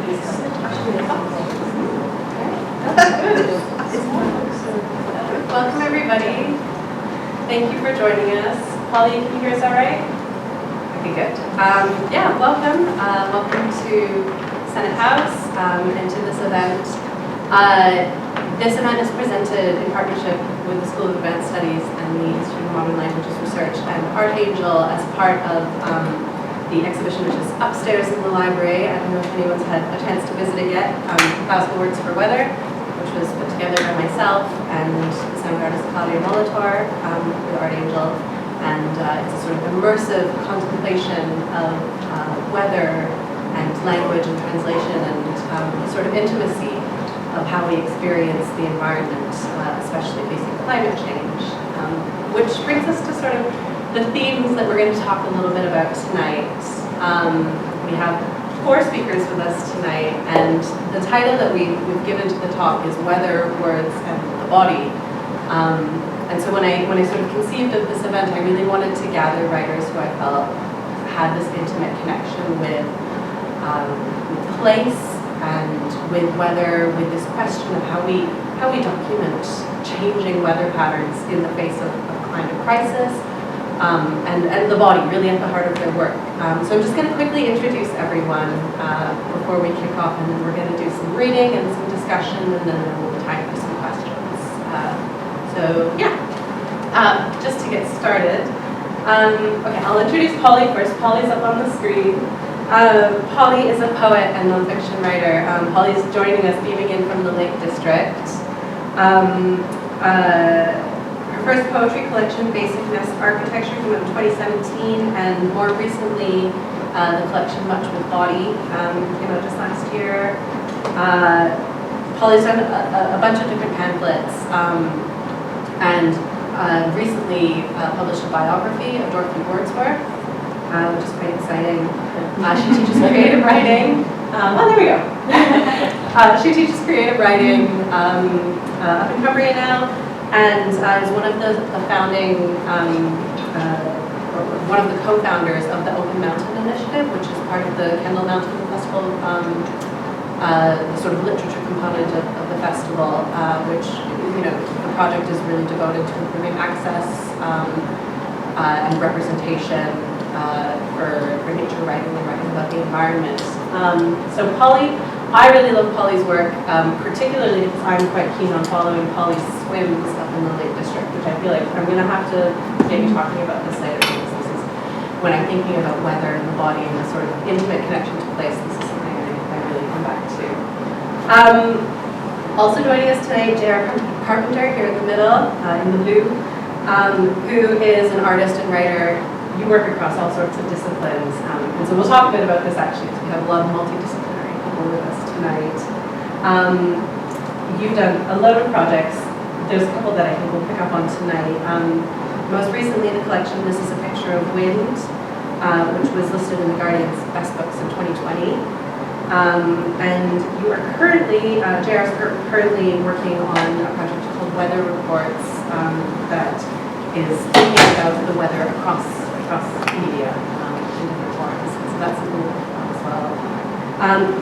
Welcome everybody. Thank you for joining us. Polly, can you hear us all right? Okay, good. Yeah, welcome. Welcome to Senate House and to this event. This event is presented in partnership with the School of Advanced Studies and the Institute of Modern Languages Research and Art Angel as part of the exhibition which is upstairs in the library. I don't know if anyone's had a chance to visit it yet. 1,000 Words for Weather, which was put together by myself and the sound artist Claudia Molitor with Art Angel. And it's a sort of immersive contemplation of weather and language and translation and the sort of intimacy of how we experience the environment, especially facing climate change. Which brings us to sort of the themes that we're going to talk a little bit about tonight. We have 4 speakers with us tonight, and the title that we've given to the talk is Weather, Words, and the Body. And so when I sort of conceived of this event, I really wanted to gather writers who I felt had this intimate connection with place and with weather, with this question of how we document changing weather patterns in the face of climate crisis, and the body really at the heart of their work. So I'm just going to quickly introduce everyone before we kick off, and then we're going to do some reading and some discussion, and then we'll have time for some questions. So yeah, just to get started. Okay, I'll introduce Polly first. Polly's up on the screen. Polly is a poet and nonfiction writer. Polly's joining us, beaming in from the Lake District. Her first poetry collection, Basicness Architecture, came out in 2017, and more recently, the collection Much with Body came out just last year. Polly's done a bunch of different pamphlets, and recently published a biography of Dorothy Wordsworth, which is quite exciting. She teaches creative writing. There we go. She teaches creative writing up in Cumbria now, and is one of the founding, or one of the co-founders of the Open Mountain Initiative, which is part of the Kendall Mountain Festival, the sort of literature component of the festival, which, you know, the project is really devoted to improving access and representation for nature writing and writing about the environment. So Polly, I really love Polly's work, particularly because I'm quite keen on following Polly's swims up in the Lake District, which I feel like I'm going to have to maybe talking about this later, because this is, when I'm thinking about weather and the body and the sort of intimate connection to place, this is something I really come back to. Also joining us tonight, J.R. Carpenter, here in the middle, in the blue, who is an artist and writer. You work across all sorts of disciplines, and so we'll talk a bit about this actually, because we have a lot of multidisciplinary people with us tonight. You've done a load of projects. There's a couple that I think we'll pick up on tonight. Most recently, the collection This is a Picture of Wind, which was listed in the Guardian's Best Books in 2020. And you are currently, JR is currently working on a project called Weather Reports that is thinking about the weather across media in different forms. So that's something we'll talk about as well.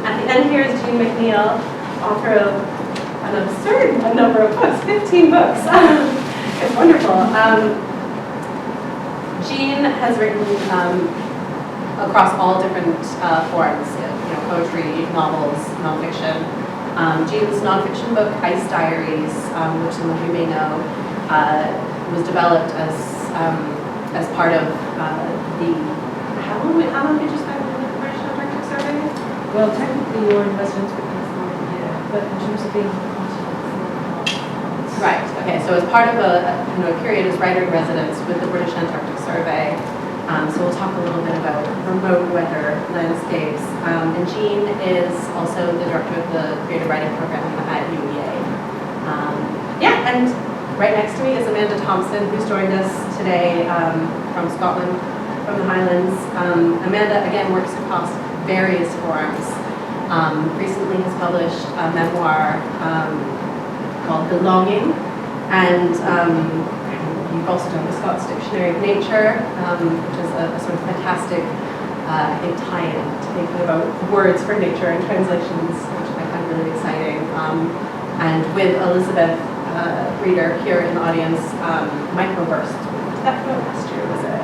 At the end here is Jean McNeil, author of an absurd number of books, 15 books. It's wonderful. Jean has written across all different forms, you know, poetry, novels, nonfiction. Jean's nonfiction book, Ice Diaries, which some of you may know, was developed as part of the, how long did you spend in the British Antarctic Survey? Well, technically you're in residence with me for a year, but in terms of being constant for Right, okay, so as part of a period as writer in residence with the British Antarctic Survey, so we'll talk a little bit about remote weather landscapes. And Jean is also the director of the creative writing program at UEA. Yeah, and right next to me is Amanda Thomson, who's joined us today from Scotland, from the Highlands. Amanda, again, works across various forms. Recently has published a memoir called Belonging, and you've also done the Scots Dictionary of Nature, which is a sort of fantastic I think, tie-in to thinking about words for nature and translations, which I find really exciting. And with Elizabeth Reader here in the audience, microbursts. Did that come out last year, was it?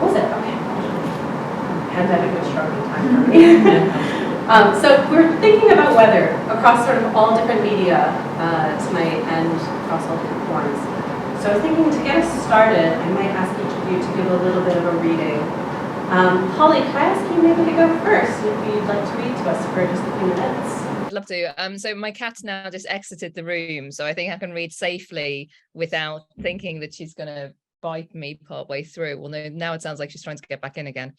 Was it? Okay. Pandemic was strong time for me. So we're thinking about weather across sort of all different media tonight and across all different forms. So I was thinking to get us started, I might ask each of you to give a little bit of a reading. Holly, can I ask you maybe to go first if you'd like to read to us for just a few minutes? I'd love to. So my cat now just exited the room, so I think I can read safely without thinking that she's going to bite me partway through. Well, no, now it sounds like she's trying to get back in again.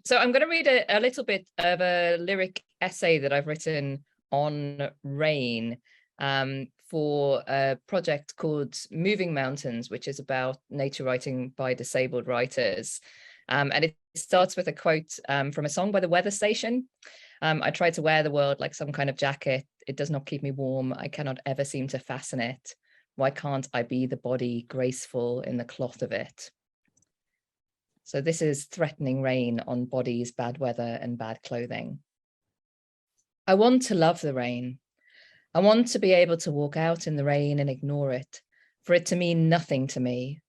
So I'm going to read a little bit of a lyric essay that I've written on rain for a project called Moving Mountains, which is about nature writing by disabled writers. And it starts with a quote from a song by the Weather Station. I try to wear the world like some kind of jacket. It does not keep me warm. I cannot ever seem to fasten it. Why can't I be the body graceful in the cloth of it? So this is threatening rain on bodies, bad weather, and bad clothing. I want to love the rain. I want to be able to walk out in the rain and ignore it, for it to mean nothing to me.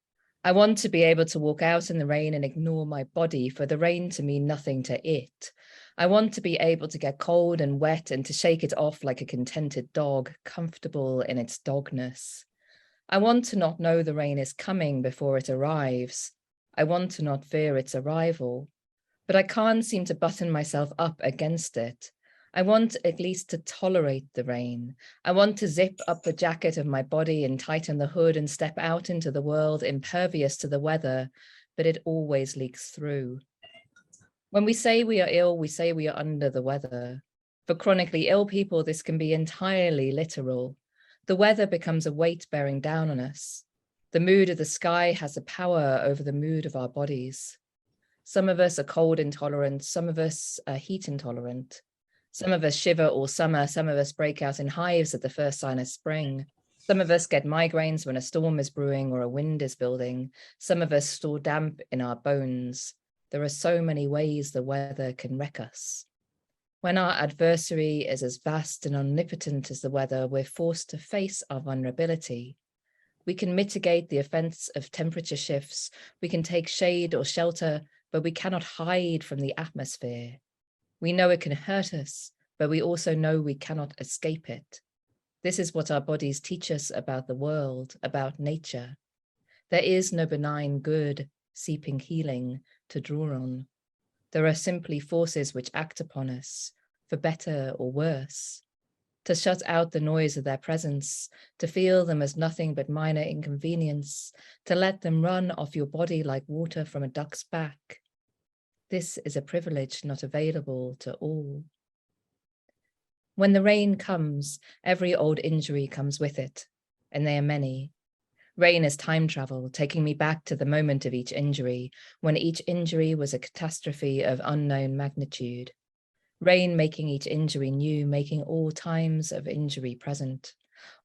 I want to be able to walk out in the rain and ignore my body, for the rain to mean nothing to it. I want to be able to get cold and wet and to shake it off like a contented dog, comfortable in its dogness. I want to not know the rain is coming before it arrives. I want to not fear its arrival, but I can't seem to button myself up against it. I want at least to tolerate the rain. I want to zip up the jacket of my body and tighten the hood and step out into the world impervious to the weather, but it always leaks through. When we say we are ill, we say we are under the weather. For chronically ill people, this can be entirely literal. The weather becomes a weight bearing down on us. The mood of the sky has a power over the mood of our bodies. Some of us are cold intolerant, some of us are heat intolerant. Some of us shiver all summer, some of us break out in hives at the first sign of spring. Some of us get migraines when a storm is brewing or a wind is building. Some of us store damp in our bones. There are so many ways the weather can wreck us. When our adversary is as vast and omnipotent as the weather, we're forced to face our vulnerability. We can mitigate the offense of temperature shifts. We can take shade or shelter, but we cannot hide from the atmosphere. We know it can hurt us, but we also know we cannot escape it. This is what our bodies teach us about the world, about nature. There is no benign good, seeping healing to draw on. There are simply forces which act upon us, for better or worse. To shut out the noise of their presence, to feel them as nothing but minor inconvenience, to let them run off your body like water from a duck's back. This is a privilege not available to all. When the rain comes, every old injury comes with it, and they are many. Rain is time travel, taking me back to the moment of each injury, when each injury was a catastrophe of unknown magnitude. Rain making each injury new, making all times of injury present.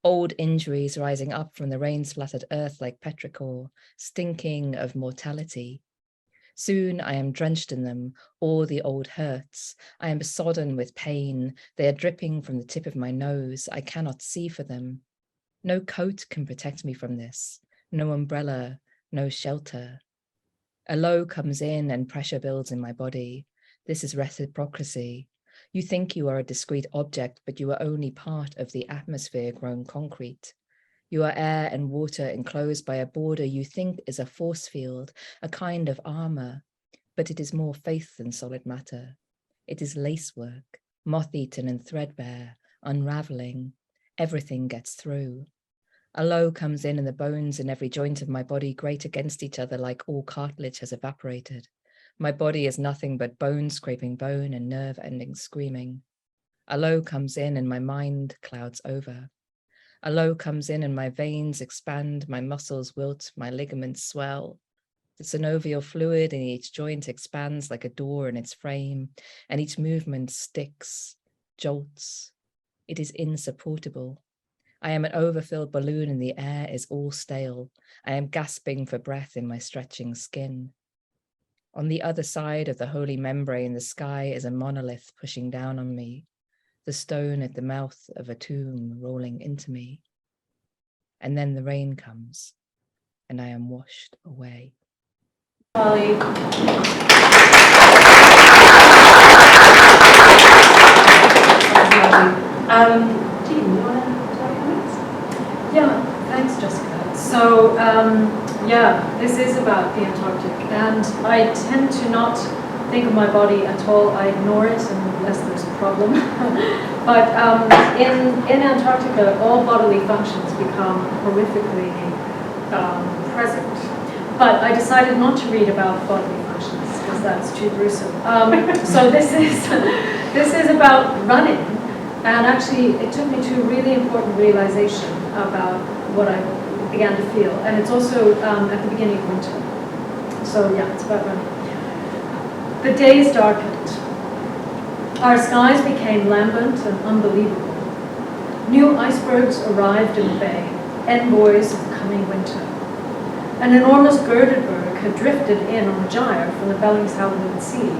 Old injuries rising up from the rain-splattered earth like petrichor, stinking of mortality. Soon I am drenched in them, all the old hurts. I am sodden with pain. They are dripping from the tip of my nose. I cannot see for them. No coat can protect me from this. No umbrella, no shelter. A low comes in and pressure builds in my body. This is reciprocity. You think you are a discrete object, but you are only part of the atmosphere grown concrete. You are air and water enclosed by a border you think is a force field, a kind of armor, but it is more faith than solid matter. It is lacework, moth-eaten and threadbare, unraveling. Everything gets through. A low comes in and the bones in every joint of my body grate against each other like all cartilage has evaporated. My body is nothing but bone scraping bone and nerve ending screaming. A low comes in and my mind clouds over. A low comes in and my veins expand, my muscles wilt, my ligaments swell. The synovial fluid in each joint expands like a door in its frame, and each movement sticks, jolts. It is insupportable. I am an overfilled balloon and the air is all stale. I am gasping for breath in my stretching skin. On the other side of the holy membrane, the sky is a monolith pushing down on me, the stone at the mouth of a tomb rolling into me. And then the rain comes, and I am washed away. Polly. Jean, you want to tell your comments? Yeah, thanks, Jessica. So, this is about the Antarctic, and I tend to not think of my body at all. I ignore it unless there's a problem. But in Antarctica, all bodily functions become horrifically present. But I decided not to read about bodily functions because that's too gruesome. So this is about running, and actually it took me to a really important realization about what I began to feel, and it's also at the beginning of winter. So yeah, it's about running. The days darkened. Our skies became lambent and unbelievable. New icebergs arrived in the bay, envoys of the coming winter. An enormous girded berg had drifted in on a gyre from the Bellingshausen Sea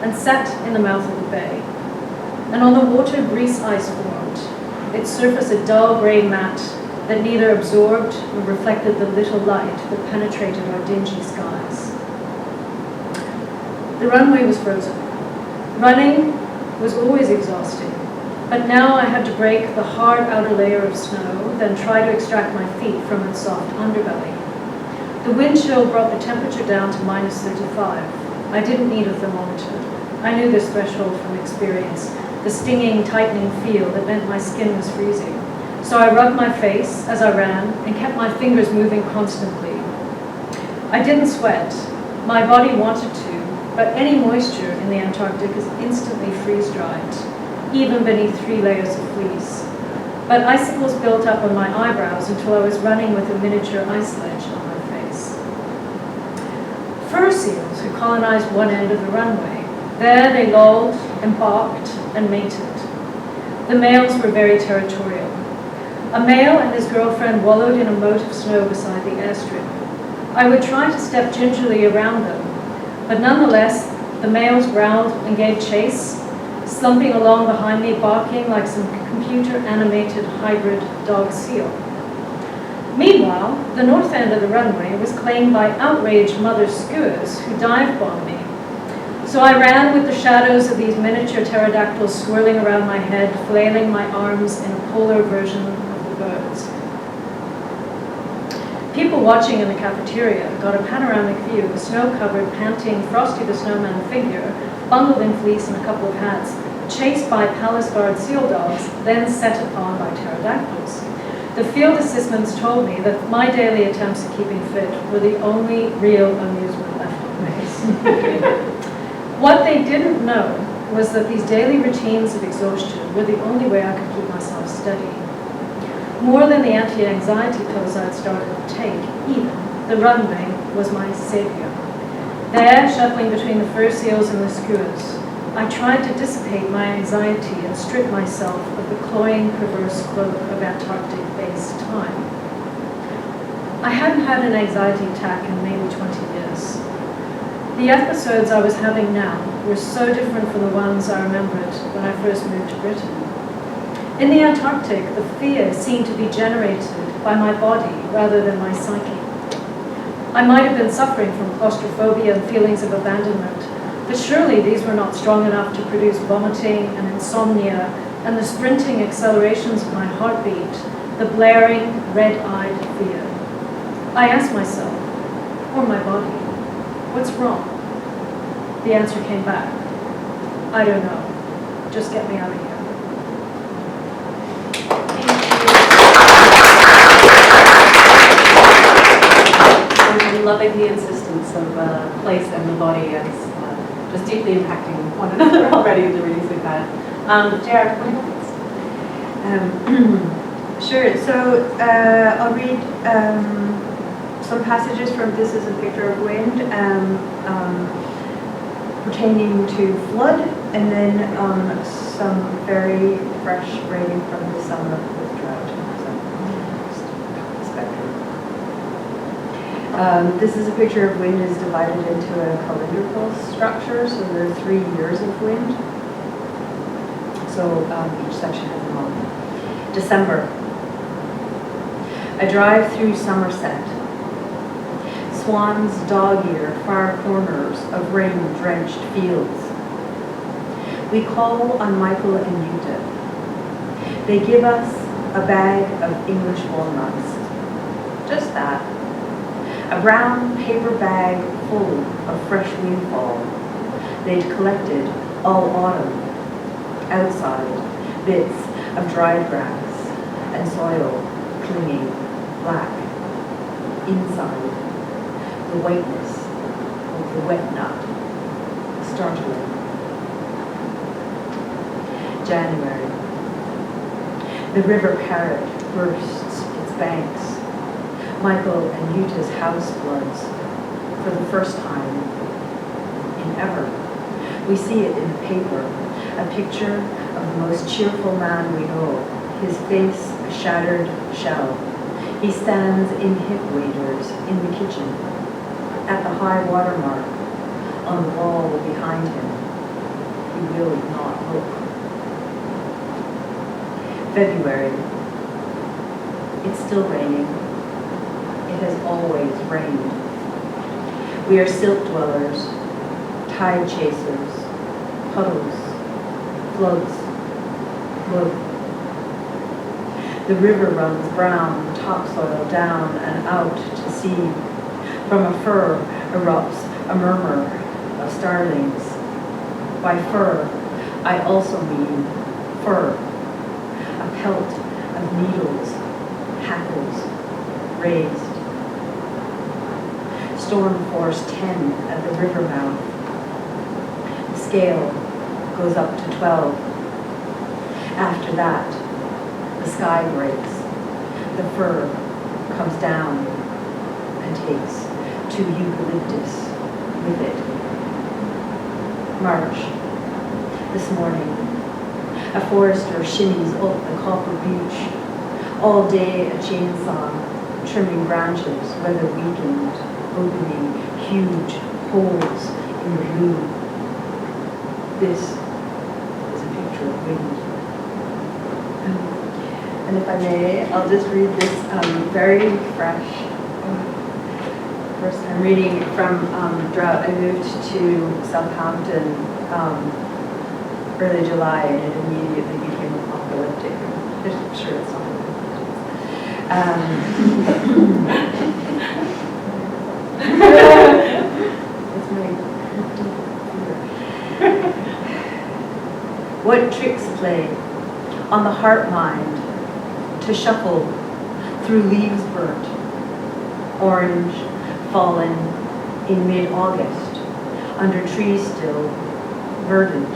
and sat in the mouth of the bay. And on the water, grease ice formed, its surface a dull grey mat that neither absorbed nor reflected the little light that penetrated our dingy skies. The runway was frozen. Running was always exhausting, but now I had to break the hard outer layer of snow, then try to extract my feet from its soft underbelly. The wind chill brought the temperature down to minus 35. I didn't need a thermometer. I knew this threshold from experience, the stinging, tightening feel that meant my skin was freezing. So I rubbed my face as I ran and kept my fingers moving constantly. I didn't sweat. My body wanted to, but any moisture in the Antarctic is instantly freeze-dried, even beneath 3 layers of fleece. But icicles built up on my eyebrows until I was running with a miniature ice sledge on my face. Fur seals had colonized one end of the runway. There they lolled, embarked, and mated. The males were very territorial. A male and his girlfriend wallowed in a moat of snow beside the airstrip. I would try to step gingerly around them, but nonetheless, the males growled and gave chase, slumping along behind me, barking like some computer-animated hybrid dog-seal. Meanwhile, the north end of the runway was claimed by outraged mother skuas who dive-bombed me. So I ran with the shadows of these miniature pterodactyls swirling around my head, flailing my arms in a polar version of the birds. People watching in the cafeteria got a panoramic view of a snow-covered, panting Frosty the Snowman figure, bundled in fleece and a couple of hats, chased by palace guard seal dogs, then set upon by pterodactyls. The field assistants told me that my daily attempts at keeping fit were the only real amusement left on base. What they didn't know was that these daily routines of exhaustion were the only way I could keep myself steady. More than the anti-anxiety pills I'd started to take, even, the runway was my savior. There, shuffling between the fur seals and the skuas, I tried to dissipate my anxiety and strip myself of the cloying, perverse cloak of Antarctic-based time. I hadn't had an anxiety attack in maybe 20 years. The episodes I was having now were so different from the ones I remembered when I first moved to Britain. In the Antarctic, the fear seemed to be generated by my body rather than my psyche. I might have been suffering from claustrophobia and feelings of abandonment, but surely these were not strong enough to produce vomiting and insomnia and the sprinting accelerations of my heartbeat, the blaring, red-eyed fear. I asked myself, or my body, what's wrong? The answer came back. I don't know. Just get me out of here. I'm loving the insistence of place and the body as just deeply impacting one another already in the readings we've had. Jared, what do you think? Sure. So I'll read some passages from This is a Picture of Wind pertaining to flood, and then some very fresh writing from the summer with drought. This is a picture of wind is divided into a cylindrical structure, so there are 3 years of wind. So each section has a month. December. I drive through Somerset. Swans dog-ear far corners of rain-drenched fields. We call on Michael and Yuta. They give us a bag of English walnuts. Just that. A brown paper bag full of fresh windfall. They'd collected all autumn. Outside, bits of dried grass and soil clinging black. Inside, the whiteness of the wet nut. Startling. January. The river Parrot bursts its banks. Michael and Yuta's house floods for the first time in ever. We see it in the paper, a picture of the most cheerful man we know, his face a shattered shell. He stands in hip waders in the kitchen, at the high water mark, on the wall behind him. He will not look. February. It's still raining. It has always rained. We are silt dwellers, tide chasers, puddles, floods, flood. The river runs brown, topsoil down and out to sea. From a fir erupts a murmur of starlings. By fir, I also mean fur, a pelt of needles, hackles, raised. Storm force 10 at the river mouth. The scale goes up to 12. After that, the sky breaks. The fir comes down and takes 2 eucalyptus with it. March. This morning, a forester shimmies up the copper beach. All day a chainsaw, trimming branches, weather weakened, opening huge holes in the blue. This is a picture of wind. And if I may, I'll just read this very fresh. First time reading from drought. I moved to Southampton early July, and it immediately became apocalyptic. I'm sure it's not. It's me. What tricks play on the heart mind to shuffle through leaves burnt, orange fallen in mid-August, under trees still, verdant,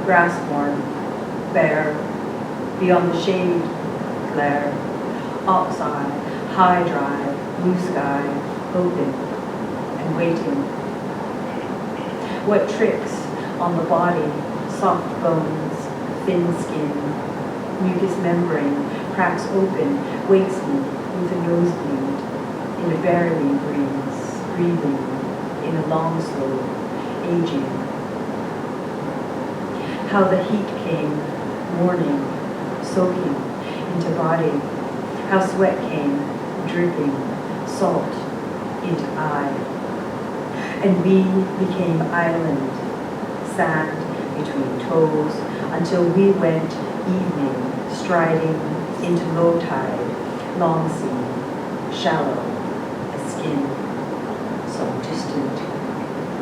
grass-worn, bare, beyond the shade, glare, oxeye, high drive, blue sky, open and waiting. What tricks on the body, soft bones, thin skin, mucous membrane cracks open, wakes me with a nosebleed, in a barely breathing, in a long slow, aging. How the heat came, morning, soaking into body. How sweat came, dripping, salt into eye. And we became island, sand between toes, until we went evening, striding into low tide, long sea, shallow as skin, some distant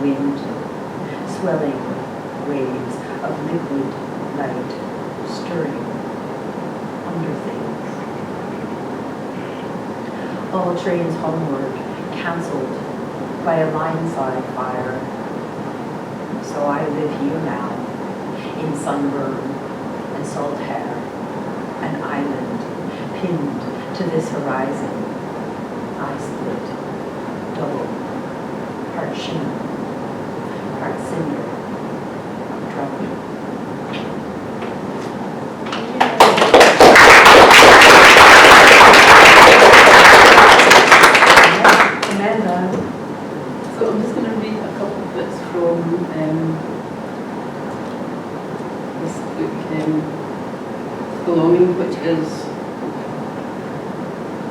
wind, swelling waves of liquid light, stirring under things. All trains homeward, cancelled by a line-side fire. So I live here now, in sunburn and salt hair, an island pinned to this horizon. I split, double, part shimmer, part cinder, trouble. which is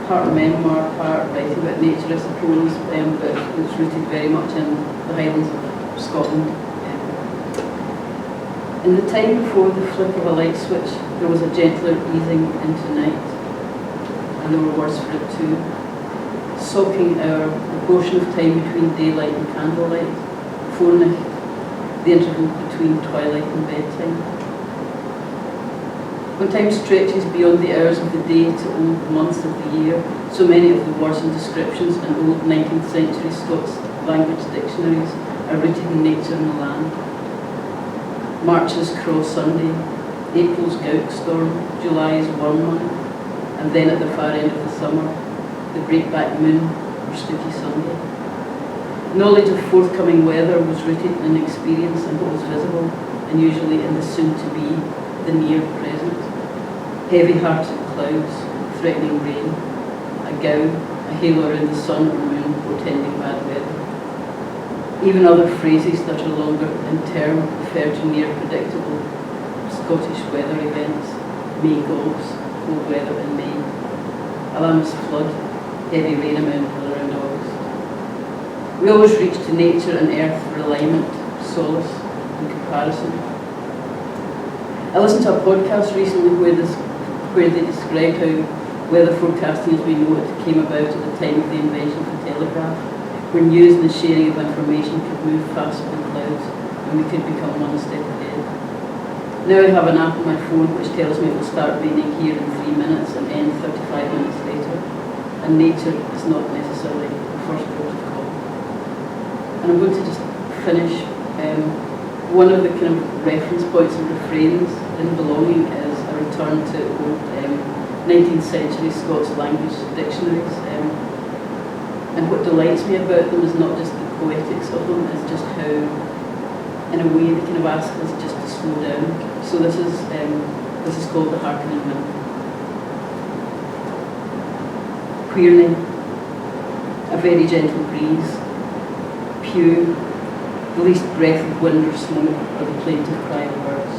part memoir, part writing about nature, I suppose, but it's rooted very much in the Highlands of Scotland. In the time before the flick of a light switch, there was a gentler easing into night, and there were words for it too. Soaking our portion of time between daylight and candlelight, Fornacht, the interval between twilight and bedtime. When time stretches beyond the hours of the day to old months of the year, so many of the words and descriptions in old 19th century Scots language dictionaries are rooted in nature and the land. March's Cross Sunday, April's Gout Storm, July's Worm Month, and then at the far end of the summer, the Breakback Moon or Stooky Sunday. Knowledge of forthcoming weather was rooted in experience and what was visible, and usually in the soon-to-be, the near present. Heavy-hearted clouds, threatening rain, a gow, a halo around the sun or moon portending bad weather. Even other phrases that are longer in term refer to near predictable Scottish weather events. May gobs, cold weather in May. Alamus flood, heavy rain amount around August. We always reach to nature and earth for alignment, solace, and comparison. I listened to a podcast recently where they described how weather forecasting as we know it came about at the time of the invention of the telegraph, when news and the sharing of information could move faster than clouds, and we could become one step ahead. Now I have an app on my phone which tells me it will start raining here in 3 minutes and end 35 minutes later, and nature is not necessarily the first port of call. And I'm going to just finish. One of the kind of reference points and refrains in Belonging is a return to old 19th century Scots language dictionaries. And what delights me about them is not just the poetics of them, it's just how, in a way, they kind of ask us just to slow down. So this is called the Harkening Wind. Queerning, a very gentle breeze. Pew, the least breath of wind or smoke, or the plaintive cry of birds.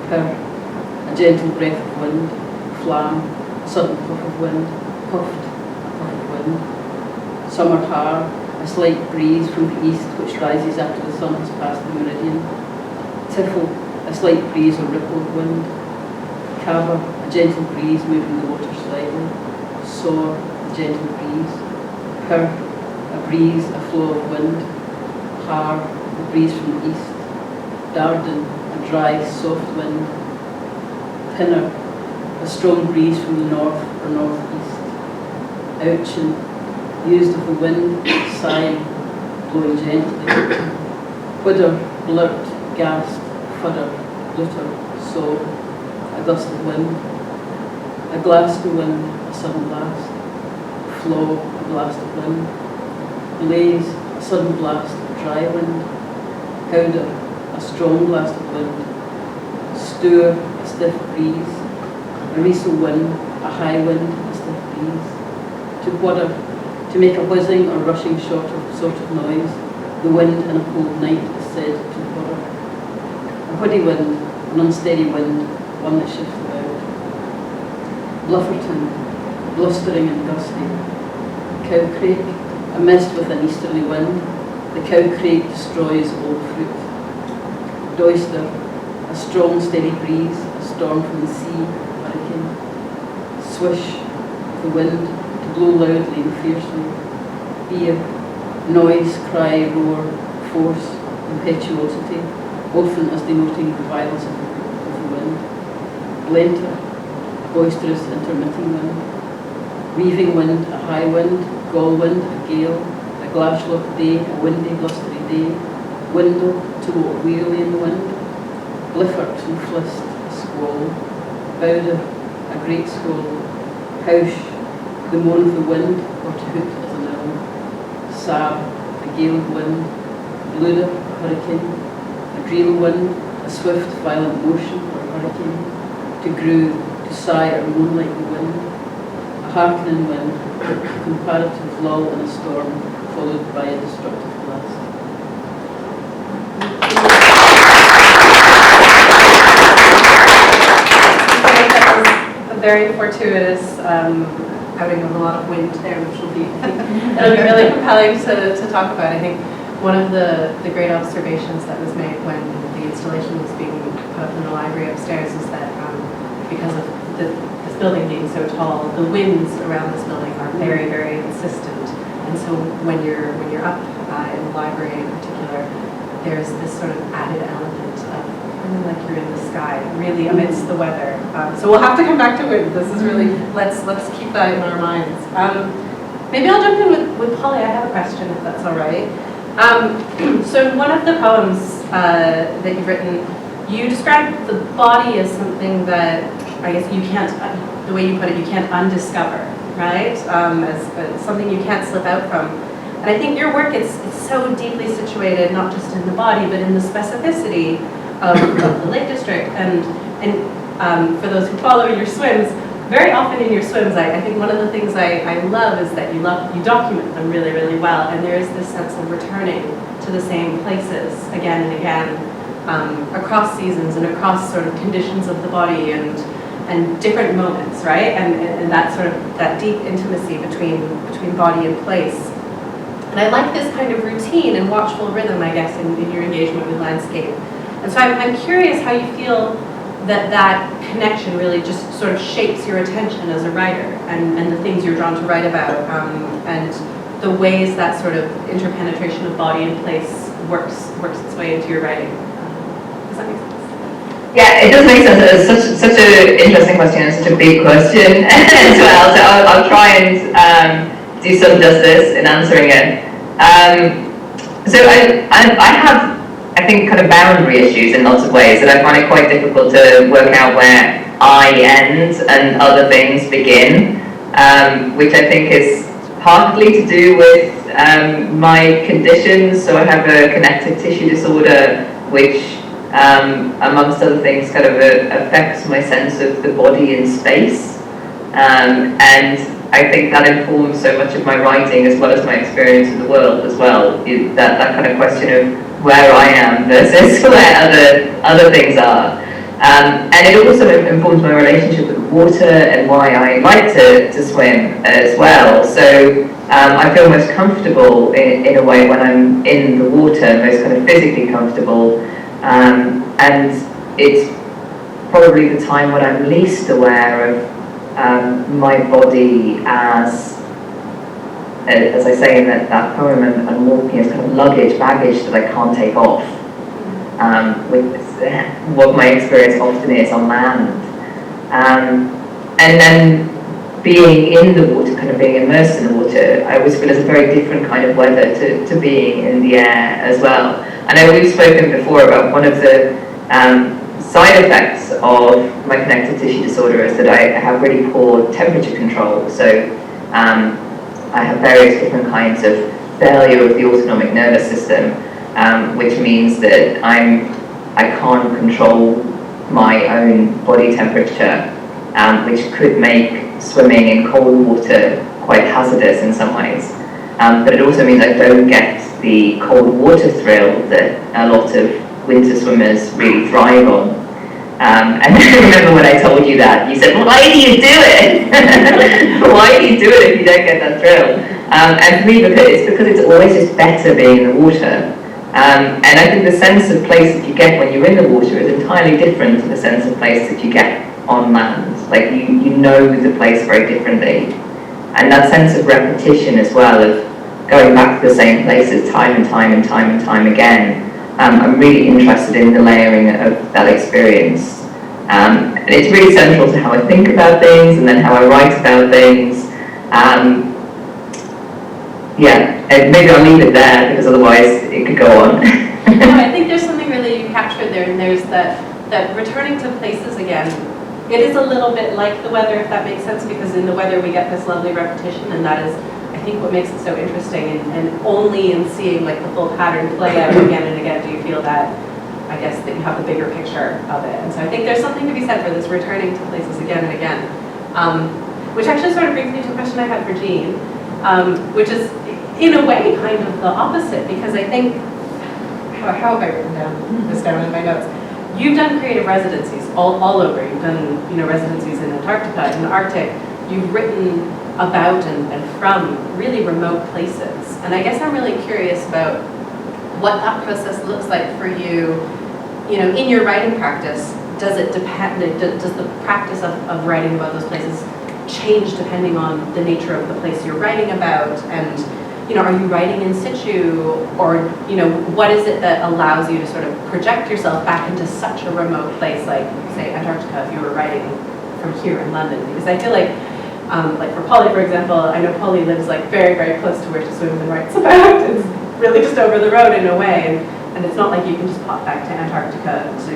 Purr, a gentle breath of wind. Flam, a sudden puff of wind. Puffed, a puff of wind. Summer har, a slight breeze from the east which rises after the sun has passed the meridian. Tiffle, a slight breeze or ripple of wind. Cava, a gentle breeze moving the water slightly. Soar, a gentle breeze. Purr, a breeze, a flow of wind. Har, a breeze from the east. Darden, a dry, soft wind. Pinner, a strong breeze from the north or northeast. Ouchin, used of the wind, sigh, blowing gently. Whidder, blurt, gasp, fudder, blutter, sob, a gust of wind. A Glasgow wind, a sudden blast. Flow, a blast of wind. Blaze, a sudden blast of dry wind. Howder, a strong blast of wind. Stour, a stiff breeze. A wrestle wind, a high wind, a stiff breeze. To whudder, to make a whizzing or rushing sort of noise. The wind in a cold night is said to whudder. A whiddy wind, an unsteady wind, one that shifts about. Blufferton, blustering and gusty. Cowcrake, a mist with an easterly wind. The cowcrake destroys all fruit. Doister, a strong steady breeze, a storm from the sea, hurricane. Swish, the wind, to blow loudly and fiercely. Beer, noise, cry, roar, force, impetuosity, often as denoting the violence of the wind. Blenter, a boisterous intermitting wind. Weaving wind, a high wind. Gall wind, a gale. A Glashlock day, a windy, blustery day. Windle, to walk wearily in the wind. Bliffert and flist, a squall. Bowder, a great squall. Hausch, the moan of the wind, or to hoot as an owl. Sab, a gale of wind. Bluder, a hurricane. A dreel wind, a swift, violent motion, or hurricane. To grew, to sigh or moan like the wind. A hearkening wind, a comparative lull in a storm, followed by a destructive blast. very fortuitous outing of a lot of wind there, which will be, it'll be really compelling to talk about. I think one of the great observations that was made when the installation was being put up in the library upstairs is that because of this building being so tall, the winds around this building are very, very insistent. And so when you're up in the library in particular, there's this sort of added element of feeling like you're in the sky, really amidst the weather. So we'll have to come back to wind. This is really, let's keep that in our minds. Maybe I'll jump in with Polly. I have a question, if that's all right. So in one of the poems that you've written, you described the body as something that I guess you can't, the way you put it, you can't undiscover, right? As something you can't slip out from. And I think your work is so deeply situated, not just in the body, but in the specificity of the Lake District. And for those who follow your swims, very often in your swims, I think one of the things I love is that you document them really, really well. And there is this sense of returning to the same places again and again, across seasons and across sort of conditions of the body and different moments, right? And that sort of, that deep intimacy between body and place. And I like this kind of routine and watchful rhythm, I guess, in your engagement with landscape. And so I'm curious how you feel that connection really just sort of shapes your attention as a writer and the things you're drawn to write about and the ways that sort of interpenetration of body and place works its way into your writing. Does that make sense? Yeah, it does make sense. It's such an interesting question and such a big question as well. So I'll try and do some justice in answering it. So I have, I think, kind of boundary issues in lots of ways that I find it quite difficult to work out where I end and other things begin, which I think is partly to do with my conditions. So I have a connective tissue disorder, which amongst other things kind of affects my sense of the body in space, and I think that informs so much of my writing as well as my experience of the world as well, that kind of question of where I am versus where other things are. And it also informs my relationship with water and why I like to swim as well. So I feel most comfortable in a way when I'm in the water, most kind of physically comfortable. And it's probably the time when I'm least aware of my body as I say in that poem, and walking as kind of baggage that I can't take off, with what my experience often is on land. And then being in the water, kind of being immersed in the water, I always feel is a very different kind of weather to being in the air as well. I know we've spoken before about one of the side effects of my connective tissue disorder is that I have really poor temperature control. So I have various different kinds of failure of the autonomic nervous system, which means that I can't control my own body temperature, which could make swimming in cold water quite hazardous in some ways. But it also means I don't get the cold water thrill that a lot of winter swimmers really thrive on. And I remember when I told you that, you said, well, why do you do it? Why do you do it if you don't get that thrill? And for me, it's because it's always just better being in the water. And I think the sense of place that you get when you're in the water is entirely different to the sense of place that you get on land. Like you know the place very differently. And that sense of repetition as well, of going back to the same places time and time and time and time again. I'm really interested in the layering of that experience. And it's really central to how I think about things and then how I write about things. Yeah, and maybe I'll leave it there because otherwise it could go on. No, I think there's something really you captured there, and there's that returning to places again. It is a little bit like the weather, if that makes sense, because in the weather we get this lovely repetition, and that is, I think, what makes it so interesting. And only in seeing like the full pattern play out again and again do you feel that, I guess, that you have a bigger picture of it. And so I think there's something to be said for this returning to places again and again, which actually sort of brings me to a question I had for Jean, which is in a way kind of the opposite, because I think, how have I written this down in my notes? you've done creative residencies all over. You've done, you know, residencies in Antarctica, in the Arctic. You've written about and from really remote places. And I guess I'm really curious about what that process looks like for you, you know, in your writing practice. Does it depend, does the practice of writing about those places change depending on the nature of the place you're writing about? And, you know, are you writing in situ, or, you know, what is it that allows you to sort of project yourself back into such a remote place like, say, Antarctica, if you were writing from here in London? Because I feel like for Polly, for example, I know Polly lives like very, very close to where she swims and writes about. It's really just over the road in a way, and it's not like you can just pop back to Antarctica to,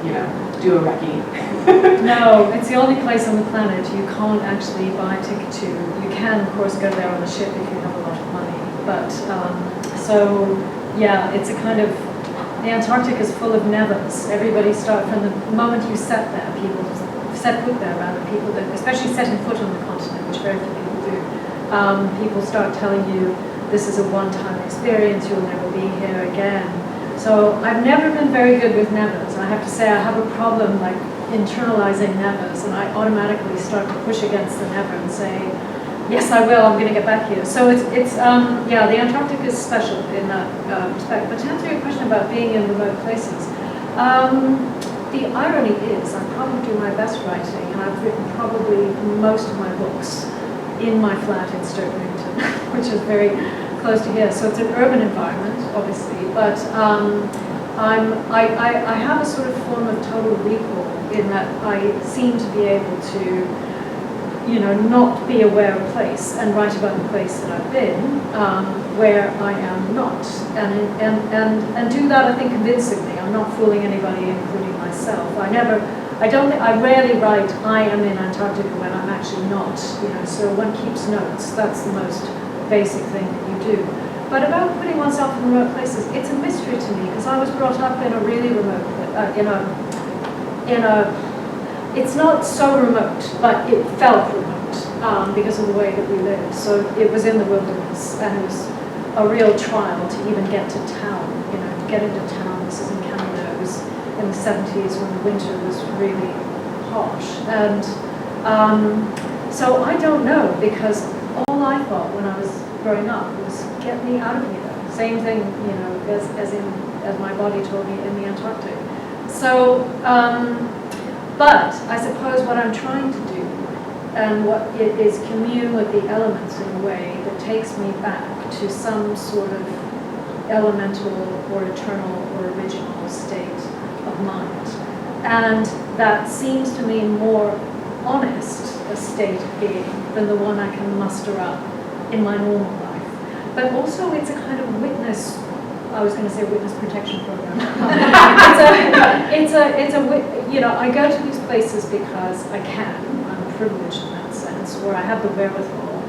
you know, do a recce. No, it's the only place on the planet you can't actually buy a ticket to. You can, of course, go there on a ship if you have a lot of money. But, so, yeah, it's a kind of, the Antarctic is full of nevers. Everybody starts, from the moment you set there, people set foot there, rather, people that, especially setting foot on the continent, which very few people do, people start telling you, this is a one-time experience, you'll never be here again. So I've never been very good with nevers. I have to say I have a problem like internalizing nevers, and I automatically start to push against the never and say, yes, I will, I'm going to get back here. So it's yeah, the Antarctic is special in that respect. But to answer your question about being in remote places, the irony is I probably do my best writing, and I've written probably most of my books in my flat in Sturtevington, which is very close to here. So it's an urban environment, obviously, but I have a sort of form of total recall in that I seem to be able to, you know, not be aware of place and write about the place that I've been, where I am not, and do that, I think, convincingly. I'm not fooling anybody, including myself. I rarely write, I am in Antarctica when I'm actually not, you know, so one keeps notes. That's the most basic thing that you do. But about putting oneself in remote places, it's a mystery to me, because I was brought up in a really remote, it's not so remote, but it felt remote because of the way that we lived. So it was in the wilderness, and it was a real trial to even get to town, you know, to get into town. This is in Canada. It was in the 70s when the winter was really harsh. And so I don't know, because all I thought when I was growing up was, get me out of here. Same thing, you know, as my body told me in the Antarctic. So, but I suppose what I'm trying to do, and what it is, commune with the elements in a way that takes me back to some sort of elemental or eternal or original state of mind. And that seems to me more honest a state of being than the one I can muster up in my normal life. But also it's a kind of witness, I was going to say witness protection program. You know, I go to these places because I can. I'm privileged in that sense, where I have the wherewithal.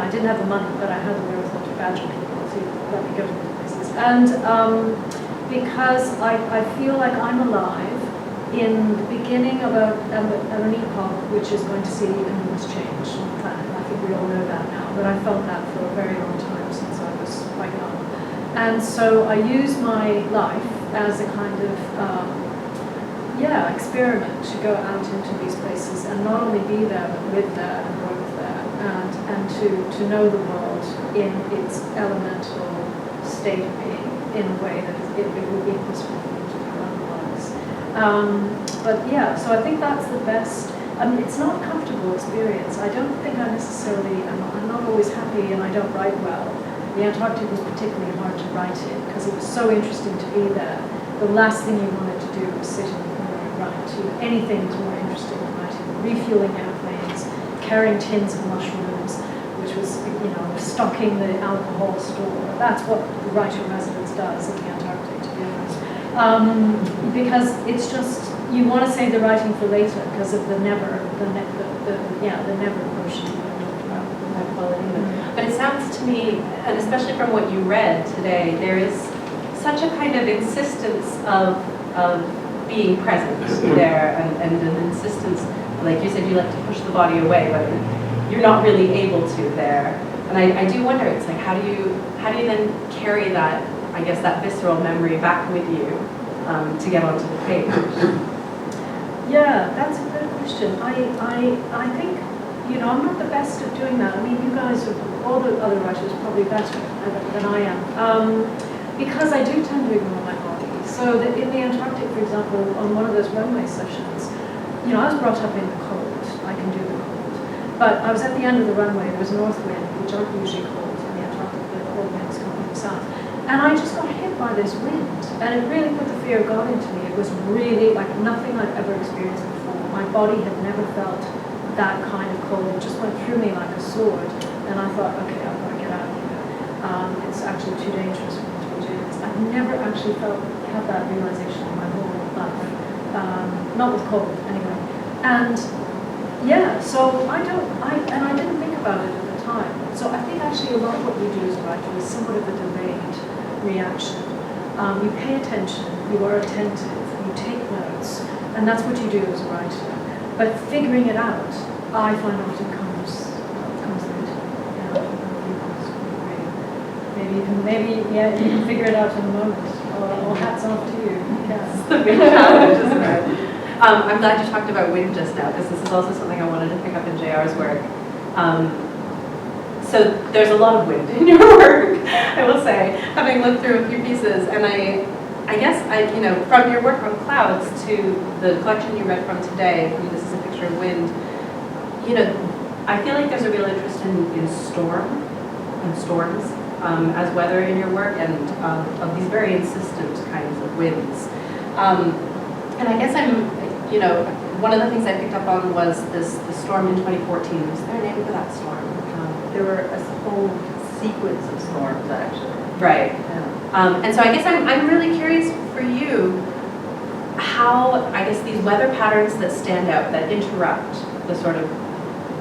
I didn't have the money, but I had the wherewithal to badger people to let me go to these places. And because I feel like I'm alive in the beginning of an epoch which is going to see enormous change on the planet. I think we all know that now, but I felt that for a very long time, since I was quite young. And so I use my life as a kind of experiment to go out into these places and not only be there, but live there and work there, and to know the world in its elemental state of being in a way that it would be impossible for me to do otherwise. But yeah, so I think that's the best. I mean, it's not a comfortable experience. I don't think I necessarily, I'm not always happy, and I don't write well. The Antarctic was particularly hard to write in because it was so interesting to be there. The last thing you wanted to do was sit in the corner and write. Anything was more interesting than writing. Refueling airplanes, carrying tins of mushrooms, which was, you know, stocking the alcohol store. That's what the writer-in-residence does in the Antarctic, to be honest. Because it's just, you want to save the writing for later because of the never notion that I talked about, the high quality. But it sounds to me, and especially from what you read today, there is such a kind of insistence of being present there, and an insistence, like you said, you like to push the body away, but you're not really able to there. And I do wonder, it's like, how do you then carry that, I guess, that visceral memory back with you to get onto the page? Yeah, that's a good question. I think, I'm not the best at doing that. I mean, you guys, all the other writers, are probably better than I am. Because I do tend to ignore my body. So that in the Antarctic, for example, on one of those runway sessions, I was brought up in the cold. I can do the cold. But I was at the end of the runway, there was a north wind, which aren't usually cold in the Antarctic, the cold winds come from the south. And I just got hit by this wind. And it really put the fear of God into me. It was really like nothing I'd ever experienced before. My body had never felt that kind of cold. It just went through me like a sword. And I thought, okay, I've got to get out of here. It's actually too dangerous for me to be doing this. I've never actually had that realization in my whole life. Not with cold, anyway. And yeah, so I didn't think about it at the time. So I think actually a lot of what we do as a writer is somewhat of a delayed reaction. You pay attention, you are attentive, you take notes, and that's what you do as a writer. But figuring it out, I find often comes later. Maybe you can figure it out in a moment. Or hats off to you. Yes. It's a big challenge, isn't it? I'm glad you talked about wind just now, because this is also something I wanted to pick up in JR's work. So there's a lot of wind in your work, I will say, having looked through a few pieces, and I guess from your work on clouds to the collection you read from today, this is a picture of wind, I feel like there's a real interest in storms as weather in your work, and of these very insistent kinds of winds. And I guess one of the things I picked up on was the storm in 2014. Was there a name for that storm? There were a whole sequence of storms, actually. Right. Yeah. And so I guess I'm really curious for you how, I guess, these weather patterns that stand out, that interrupt the sort of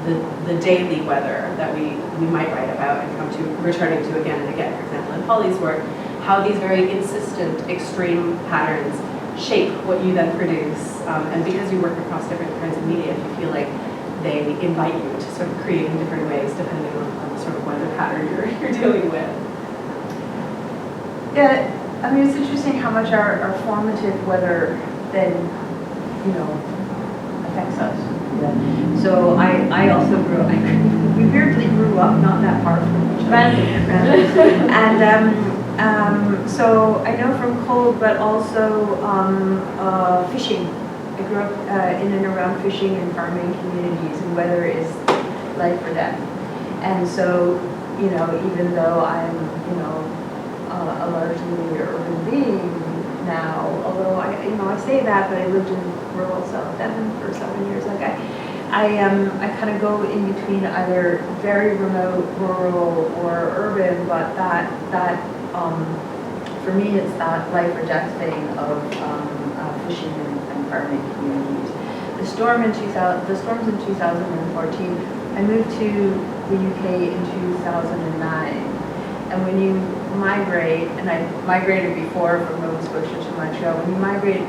the daily weather that we might write about and come to returning to again and again, for example, in Polly's work, how these very insistent, extreme patterns shape what you then produce. And because you work across different kinds of media, if you feel like they invite you to sort of create in different ways depending on the sort of weather pattern you're dealing with. Yeah, I mean, it's interesting how much our formative weather then, affects us. Yeah. So I also we weirdly grew up not that far from each other. And so I know from cold, but also fishing. I grew up in and around fishing and farming communities, and weather is life or death. And so, even though I'm, a largely urban being now, although I say that, but I lived in rural South Devon for 7 years. Like I kind of go in between either very remote, rural, or urban, but that for me, it's that life or death thing of fishing and farming communities. The storms in 2014. I moved to the UK in 2009, and when you migrate, and I migrated before from Nova Scotia to Montreal. When you migrate,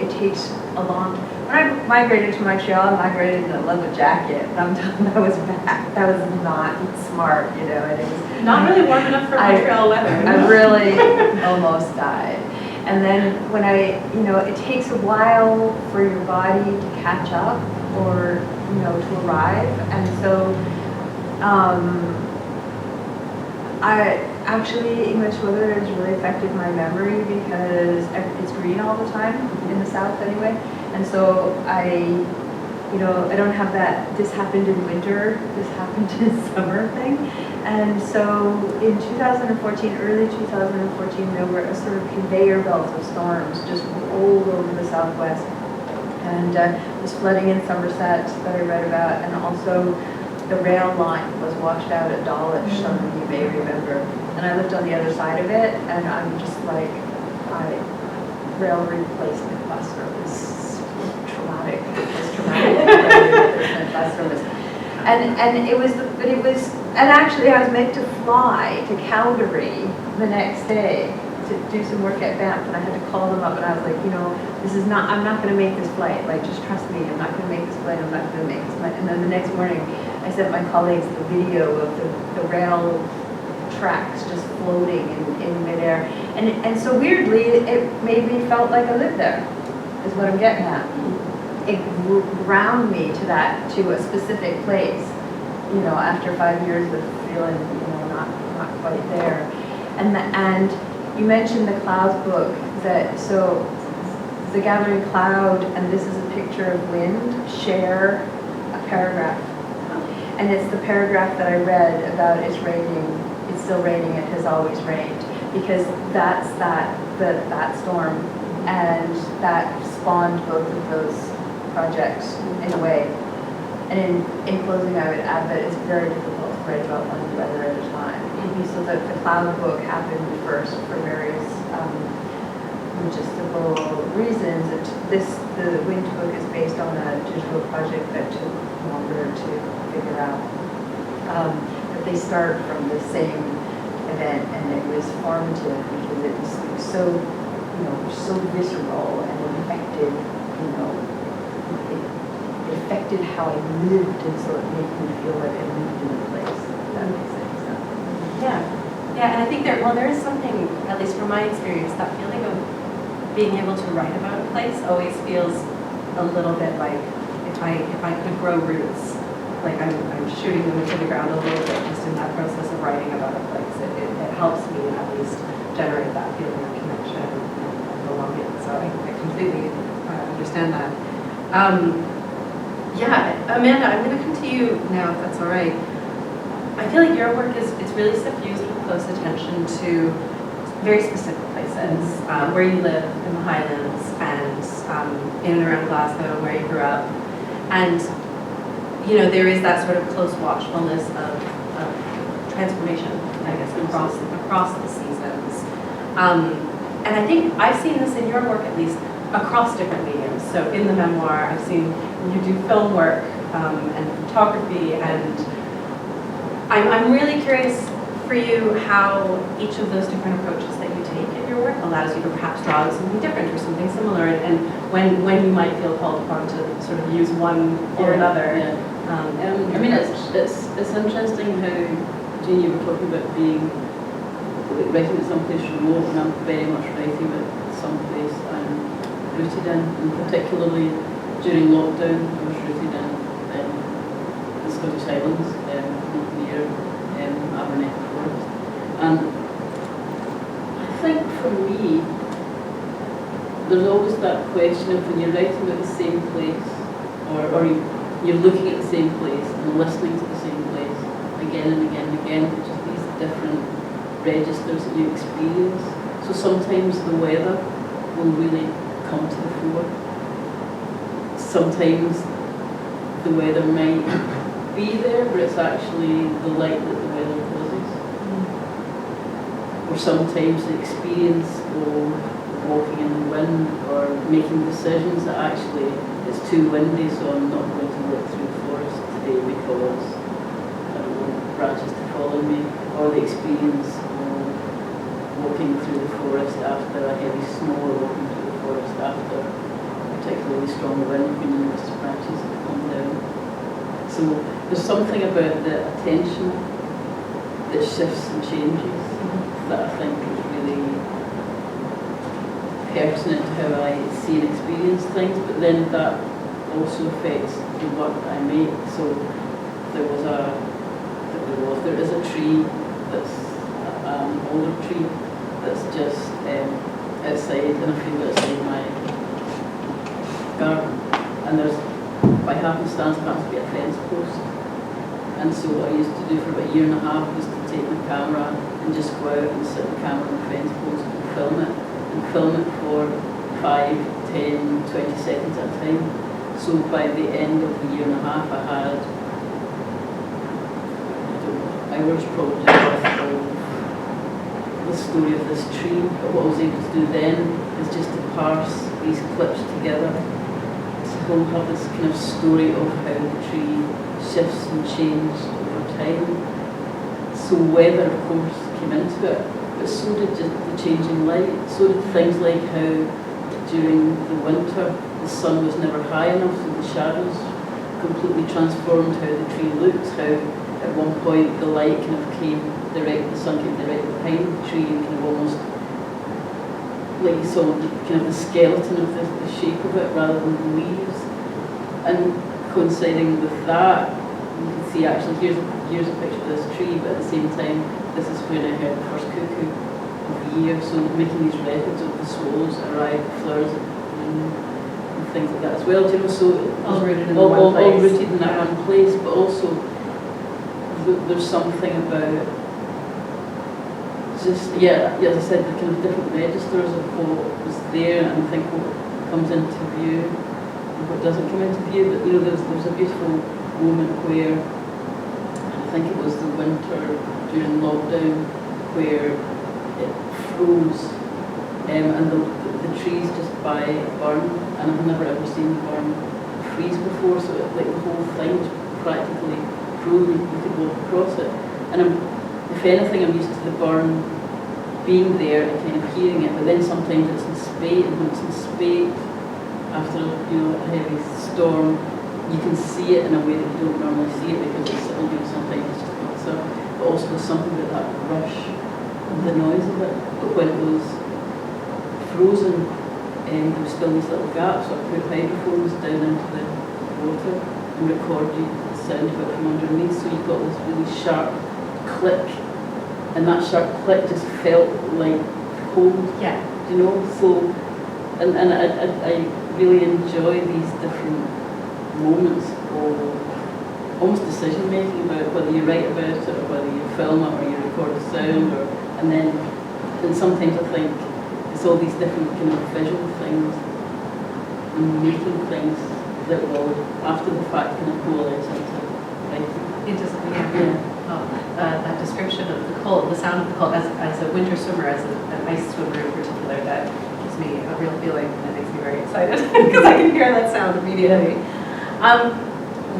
it takes a long. When I migrated to Montreal, I migrated in a leather jacket, and I'm telling you, that was bad. That was not smart, and it was not really warm enough for Montreal weather. I really almost died. And then when it takes a while for your body to catch up or, to arrive. And so, English weather has really affected my memory because it's green all the time, in the South anyway. And so I don't have that, this happened in winter, this happened in summer thing. And so in 2014, early 2014, there were a sort of conveyor belt of storms just rolled over the Southwest. And this flooding in Somerset that I read about, and also the rail line was washed out at Dawlish, some of you may remember. And I lived on the other side of it, and I'm just like, rail replacement bus service, traumatic. It was traumatic. Rail replacement bus service. And actually I was meant to fly to Calgary the next day to do some work at Banff, and I had to call them up, and I was like, I'm not going to make this flight, like, just trust me, I'm not going to make this flight, I'm not going to make this flight. And then the next morning, I sent my colleagues the video of the rail tracks just floating in midair. And so weirdly, it made me felt like I lived there, is what I'm getting at. It ground me to a specific place, you know, after 5 years of feeling, you know, not quite there. And you mentioned the clouds book, so the gathering cloud, and this is a picture of wind, share a paragraph. And it's the paragraph that I read about it's still raining, it has always rained, because that's that storm, and that spawned both of those projects in a way. And in closing, I would add that it's very difficult to write about one weather at a time. So that the cloud book happened first for various logistical reasons. The wind book is based on a digital project that took longer to figure out. But they start from the same event, and it was formative because it was so, you know, so visceral, and it affected, you know, it affected how I lived, and so it made me feel like I lived in a place. If that makes sense. Yeah, and I think there is something, at least from my experience, that feeling of being able to write about a place always feels a little bit like if I could grow roots, like I'm shooting them into the ground a little bit just in that process of writing about a place. It helps me at least generate that feeling of connection and belonging. So I completely understand that. Yeah, Amanda, I'm going to come to you now, if that's all right. I feel like your work is really suffused with close attention to very specific places, where you live in the Highlands and in and around Glasgow, where you grew up. And, you know, there is that sort of close watchfulness of transformation, I guess, across the seasons. And I think I've seen this in your work, at least, across different mediums. So in the memoir, I've seen you do film work and photography, and I'm really curious for you how each of those different approaches that you take in your work allows you to perhaps draw something different or something similar, and when you might feel called upon to sort of use one or another. Yeah. I mean, it's interesting how, Jean, you were talking about writing at someplace remote, and I'm very much writing at someplace I'm rooted in, and particularly during lockdown, I was rooted in the Scottish Highlands, near Abernethy Forest. And I think for me, there's always that question of when you're writing about the same place, or you're looking at the same place and listening to the same place again and again and again, just these different registers that you experience. So sometimes the weather will really come to the fore. Sometimes the weather might be there, but it's actually the light that the weather causes. Or sometimes the experience of walking in the wind or making decisions that actually it's too windy, so I'm not going to walk through the forest today because I don't want branches to fall on me. Or the experience of walking through the forest after a heavy snow, or walking through the forest after particularly strong wind when you notice branches that come down. So there's something about the attention that shifts and changes that I think is really pertinent to how I see and experience things, but then that also affects the work that I make. So there is a tree that's an older tree that's just outside, and I feel outside my garden, and there's, by happenstance, there happens to be a fence post. And so what I used to do for about a year and a half was to take my camera and just go out and sit the camera on the fence post and film it for 5, 10, 20 seconds at a time. So by the end of the year and a half, I had, hours probably worth of the story of this tree. But what I was able to do then is just to parse these clips together to have this kind of story of how the tree shifts and changes over time. So weather, of course, came into it, but so did just the changing light. So did things like how during the winter the sun was never high enough, so the shadows completely transformed how the tree looks, how at one point the light kind of came directly, the sun came directly behind the tree and kind of almost like you saw kind of the skeleton of the shape of it rather than the leaves. And coinciding with that, you can see actually here's a picture of this tree, but at the same time, this is when I heard the first cuckoo of the year. So making these records of the swallows arrive, flowers, and things like that as well. Do you know, so All rooted in all one place. All rooted in that one place, but also there's something about just as I said, the kind of different registers of what was there, and I think what comes into view and what doesn't come into view. But you know, there's a beautiful moment where I think it was the winter during lockdown where it froze, and the trees just by a burn, and I've never ever seen the burn freeze before. So like the whole thing was practically frozen. You could walk across it, and if anything, I'm used to the burn being there and kind of hearing it, but then sometimes it's in spate, and when it's in spate, after a heavy storm, you can see it in a way that you don't normally see it because it's sometimes it's just pops up, but also there's something about that rush and the noise of it. But when it was frozen, there was still these little gaps, so I put hydrophones down into the water and recorded the sound of it from underneath, so you got this really sharp click, and that sharp click just felt like cold. Yeah. You know, so and I really enjoy these different moments of almost decision making about whether you write about it or whether you film it or you record the sound, and sometimes I think it's all these different kind of visual things and making things that will after the fact kind of coalesce into writing. Interesting, yeah. That description of the cold, the sound of the cold, as a winter swimmer, as an ice swimmer in particular, that gives me a real feeling that makes me very excited because I can hear that sound immediately.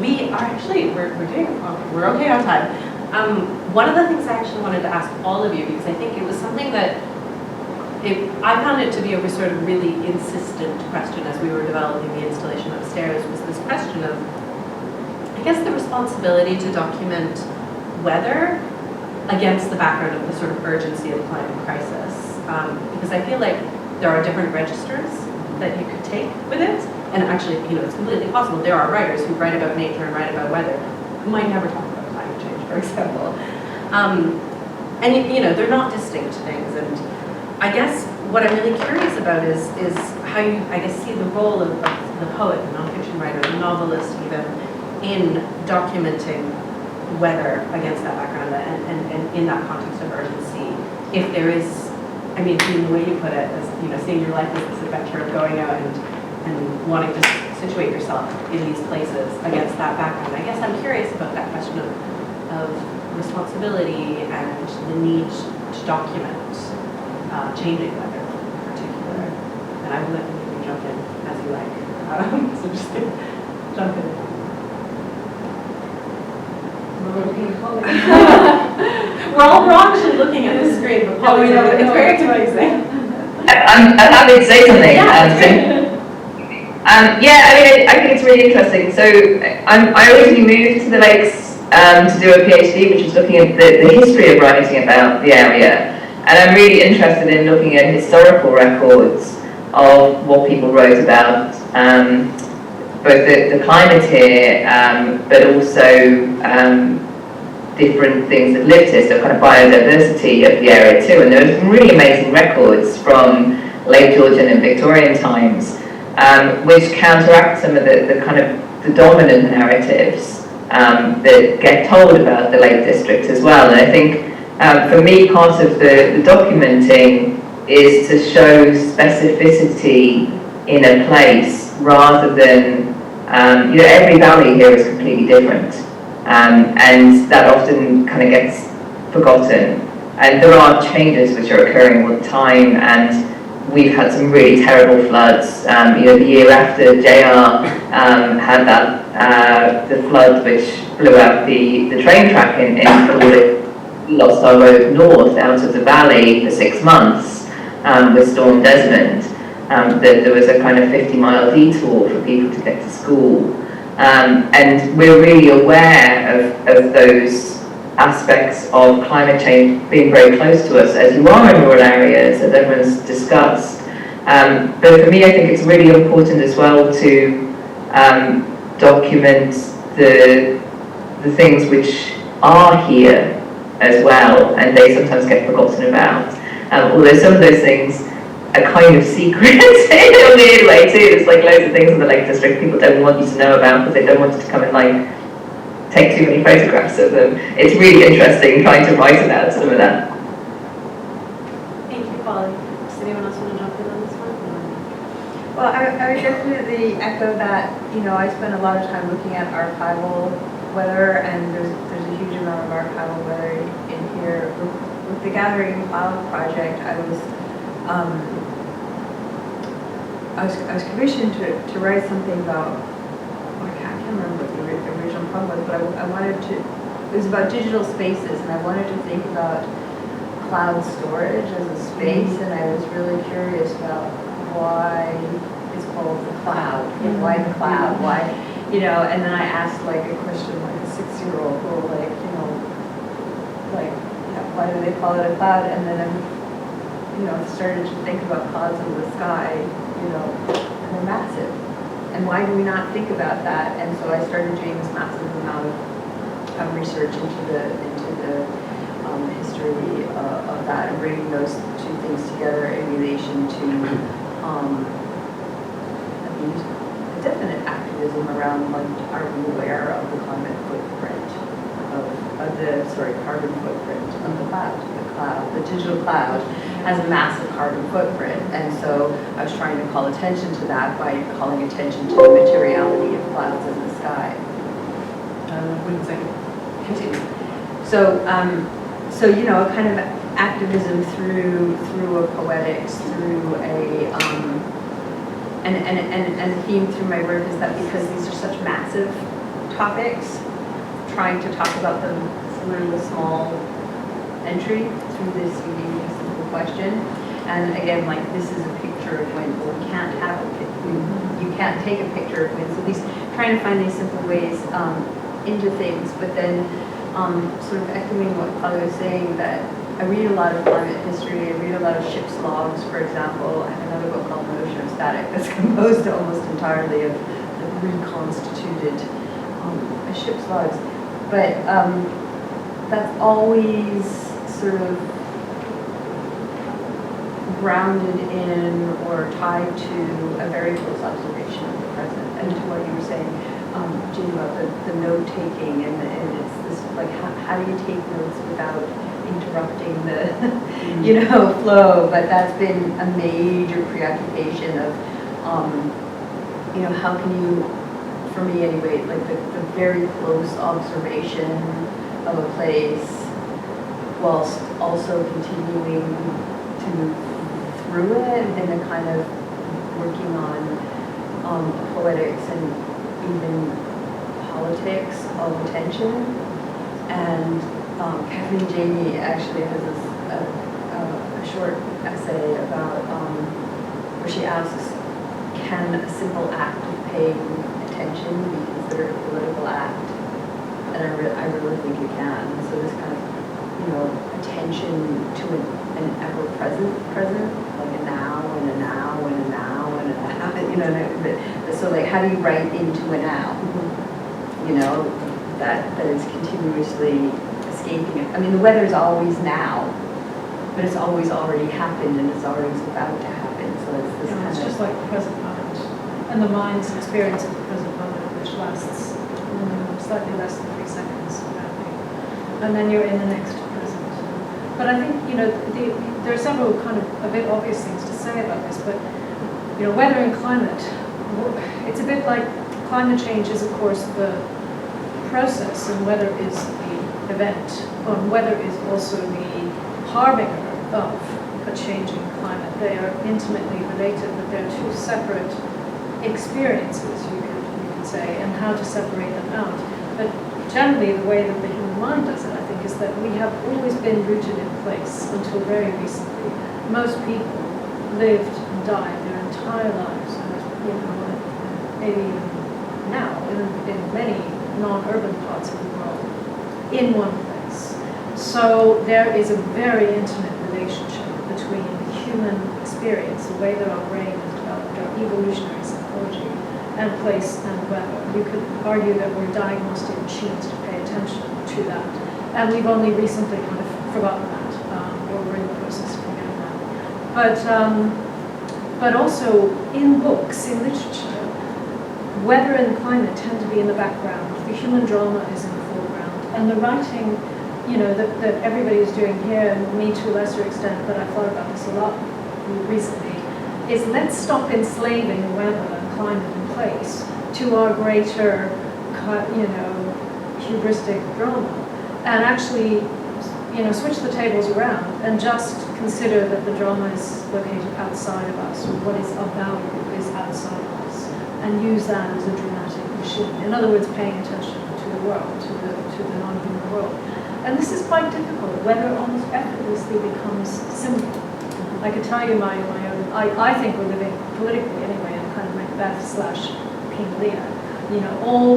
We are actually, we're okay on time. One of the things I actually wanted to ask all of you, because I think it was something that I found it to be a sort of really insistent question as we were developing the installation upstairs, was this question of, I guess, the responsibility to document weather against the background of the sort of urgency of climate crisis. Because I feel like there are different registers that you could take with it. And actually, it's completely possible. There are writers who write about nature and write about weather who might never talk about climate change, for example. And they're not distinct things. And I guess what I'm really curious about is how you, I guess, see the role of the poet, the nonfiction writer, the novelist even, in documenting weather against that background and in that context of urgency. If there is, in the way you put it, as seeing your life as this adventure of going out and wanting to situate yourself in these places against that background. I guess I'm curious about that question of responsibility and the need to document changing weather in particular. And I will let you jump in as you like. So just jump in. We're actually looking at the screen, but Polly, it's very confusing. I'm happy to say something. I think it's really interesting. So I originally moved to the Lakes to do a PhD, which is looking at the history of writing about the area. And I'm really interested in looking at historical records of what people wrote about, both the climate here, but also different things that lived here, so kind of biodiversity of the area too. And there are some really amazing records from late Georgian and Victorian times, which counteract some of the kind of the dominant narratives that get told about the Lake District as well. And I think for me, part of the documenting is to show specificity in a place rather than, every valley here is completely different. And that often kind of gets forgotten. And there are changes which are occurring all the time, and we've had some really terrible floods. The year after JR had that, the flood which blew out the train track in Florida, we lost our road north out of the valley for 6 months with Storm Desmond. There was a kind of 50-mile detour for people to get to school. And we're really aware of those aspects of climate change being very close to us, as you are in rural areas, as everyone's discussed. But for me, I think it's really important as well to document the things which are here as well, and they sometimes get forgotten about. Although some of those things are kind of secret in a weird way too. There's like loads of things in the Lake District people don't want you to know about because they don't want you to come and like take too many photographs of them. It's really interesting trying to write about some of that. Thank you, Polly. Does anyone else want to jump in on this one? Well, I would definitely echo that. You know, I spend a lot of time looking at archival weather, and there's a huge amount of archival weather in here. With the Gathering Cloud project, I was commissioned to write something about, I can't remember what the original problem was, but I wanted to, it was about digital spaces, and I wanted to think about cloud storage as a space, and I was really curious about why it's called the cloud, and why the cloud, why, you know, and then I asked like a question like a 6-year-old who like, you know, why do they call it a cloud? And then started to think about clouds in the sky, you know, and they're massive. And why do we not think about that? And so I started doing this massive amount of research into the history of that, and bringing those two things together in relation to a definite activism around like, are we aware of the climate footprint carbon footprint of the cloud, the digital cloud has a massive carbon footprint, and so I was trying to call attention to that by calling attention to the materiality of clouds in the sky. One second. Continue. So you know, a kind of activism through a poetics, through a and the theme through my work is that because these are such massive topics, trying to talk about them through a small entry, through this unique simple question. And again, like this is a picture of wind, but we can't have you can't take a picture of wind. So these trying to find these simple ways into things, but then sort of echoing what Polly was saying, that I read a lot of climate history, I read a lot of ship's logs, for example. I have another book called The Ocean of Static that's composed almost entirely of reconstituted ship's logs. But that's always sort of grounded in or tied to a very close observation of the present, and to what you were saying, Jean, about the note-taking, and it's this, like, how do you take notes without interrupting the, flow? But that's been a major preoccupation of, how can you, for me anyway, like the very close observation of a place whilst also continuing to move through it in a kind of working on poetics and even politics of attention. And Kathleen Jamie actually has a short essay about where she asks, can a simple act of paying attention be considered a political act? And I really think it can. So this kind of, attention to an ever-present, like a now and a now and a now and a now, so like how do you write into a now? That is continuously escaping it. I mean, the weather is always now, but it's always already happened and it's always about to happen. So it's this kind it's of... just like the present moment and the mind's experience of the present moment, which lasts slightly less than 3 seconds, apparently. And then you're in the next present. But I think, there are several kind of a bit obvious things to say about this, but, weather and climate, it's a bit like climate change is, of course, the process, and weather is the event, and weather is also the harbinger of a changing climate. They are intimately related, but they're two separate experiences, you could say, and how to separate them out. But generally, the way that the human mind does it, I think, is that we have always been rooted in place until very recently. Most people lived and died their entire lives, and maybe even now, in many non-urban parts of the world, in one place. So there is a very intimate relationship between human experience, the way that our brain is developed, our evolutionary psychology, and place and weather. You could argue that we're diagnostic machines to pay attention to that. And we've only recently kind of forgotten that, or we're in the process of forgetting that. But also in books, in literature, weather and climate tend to be in the background. The human drama is in the foreground. And the writing, you know, that everybody is doing here, and me to a lesser extent, but I've thought about this a lot recently, is let's stop enslaving weather and climate and place to our greater, you know, hubristic drama, and actually, you know, switch the tables around and just consider that the drama is located outside of us, or what is of value is outside of us, and use that as a dramatic machine. In other words, paying attention to the world, to the non-human world. And this is quite difficult. Weather almost effortlessly becomes simple. I could tell you my own, I think we're living politically anyway in kind of Macbeth / King Lear. You know, all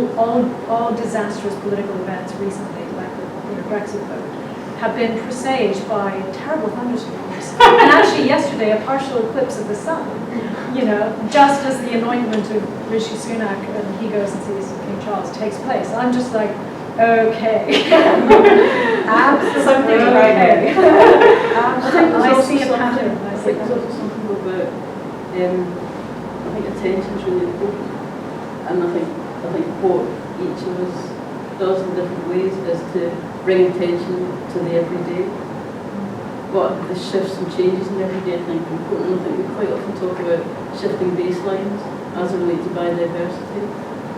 disastrous political events recently, like the Brexit vote, have been presaged by terrible thunderstorms. And actually yesterday, a partial eclipse of the sun, you know, just as the anointment of Rishi Sunak and he goes and sees King Charles takes place. I'm just like, okay. Absolutely. Something Okay. I see a pattern. I think there's also something about, I think attention is really important. And I think what each of us does in different ways is to bring attention to the everyday. But the shifts and changes in the everyday, I think, are important. I think we quite often talk about shifting baselines as related to biodiversity,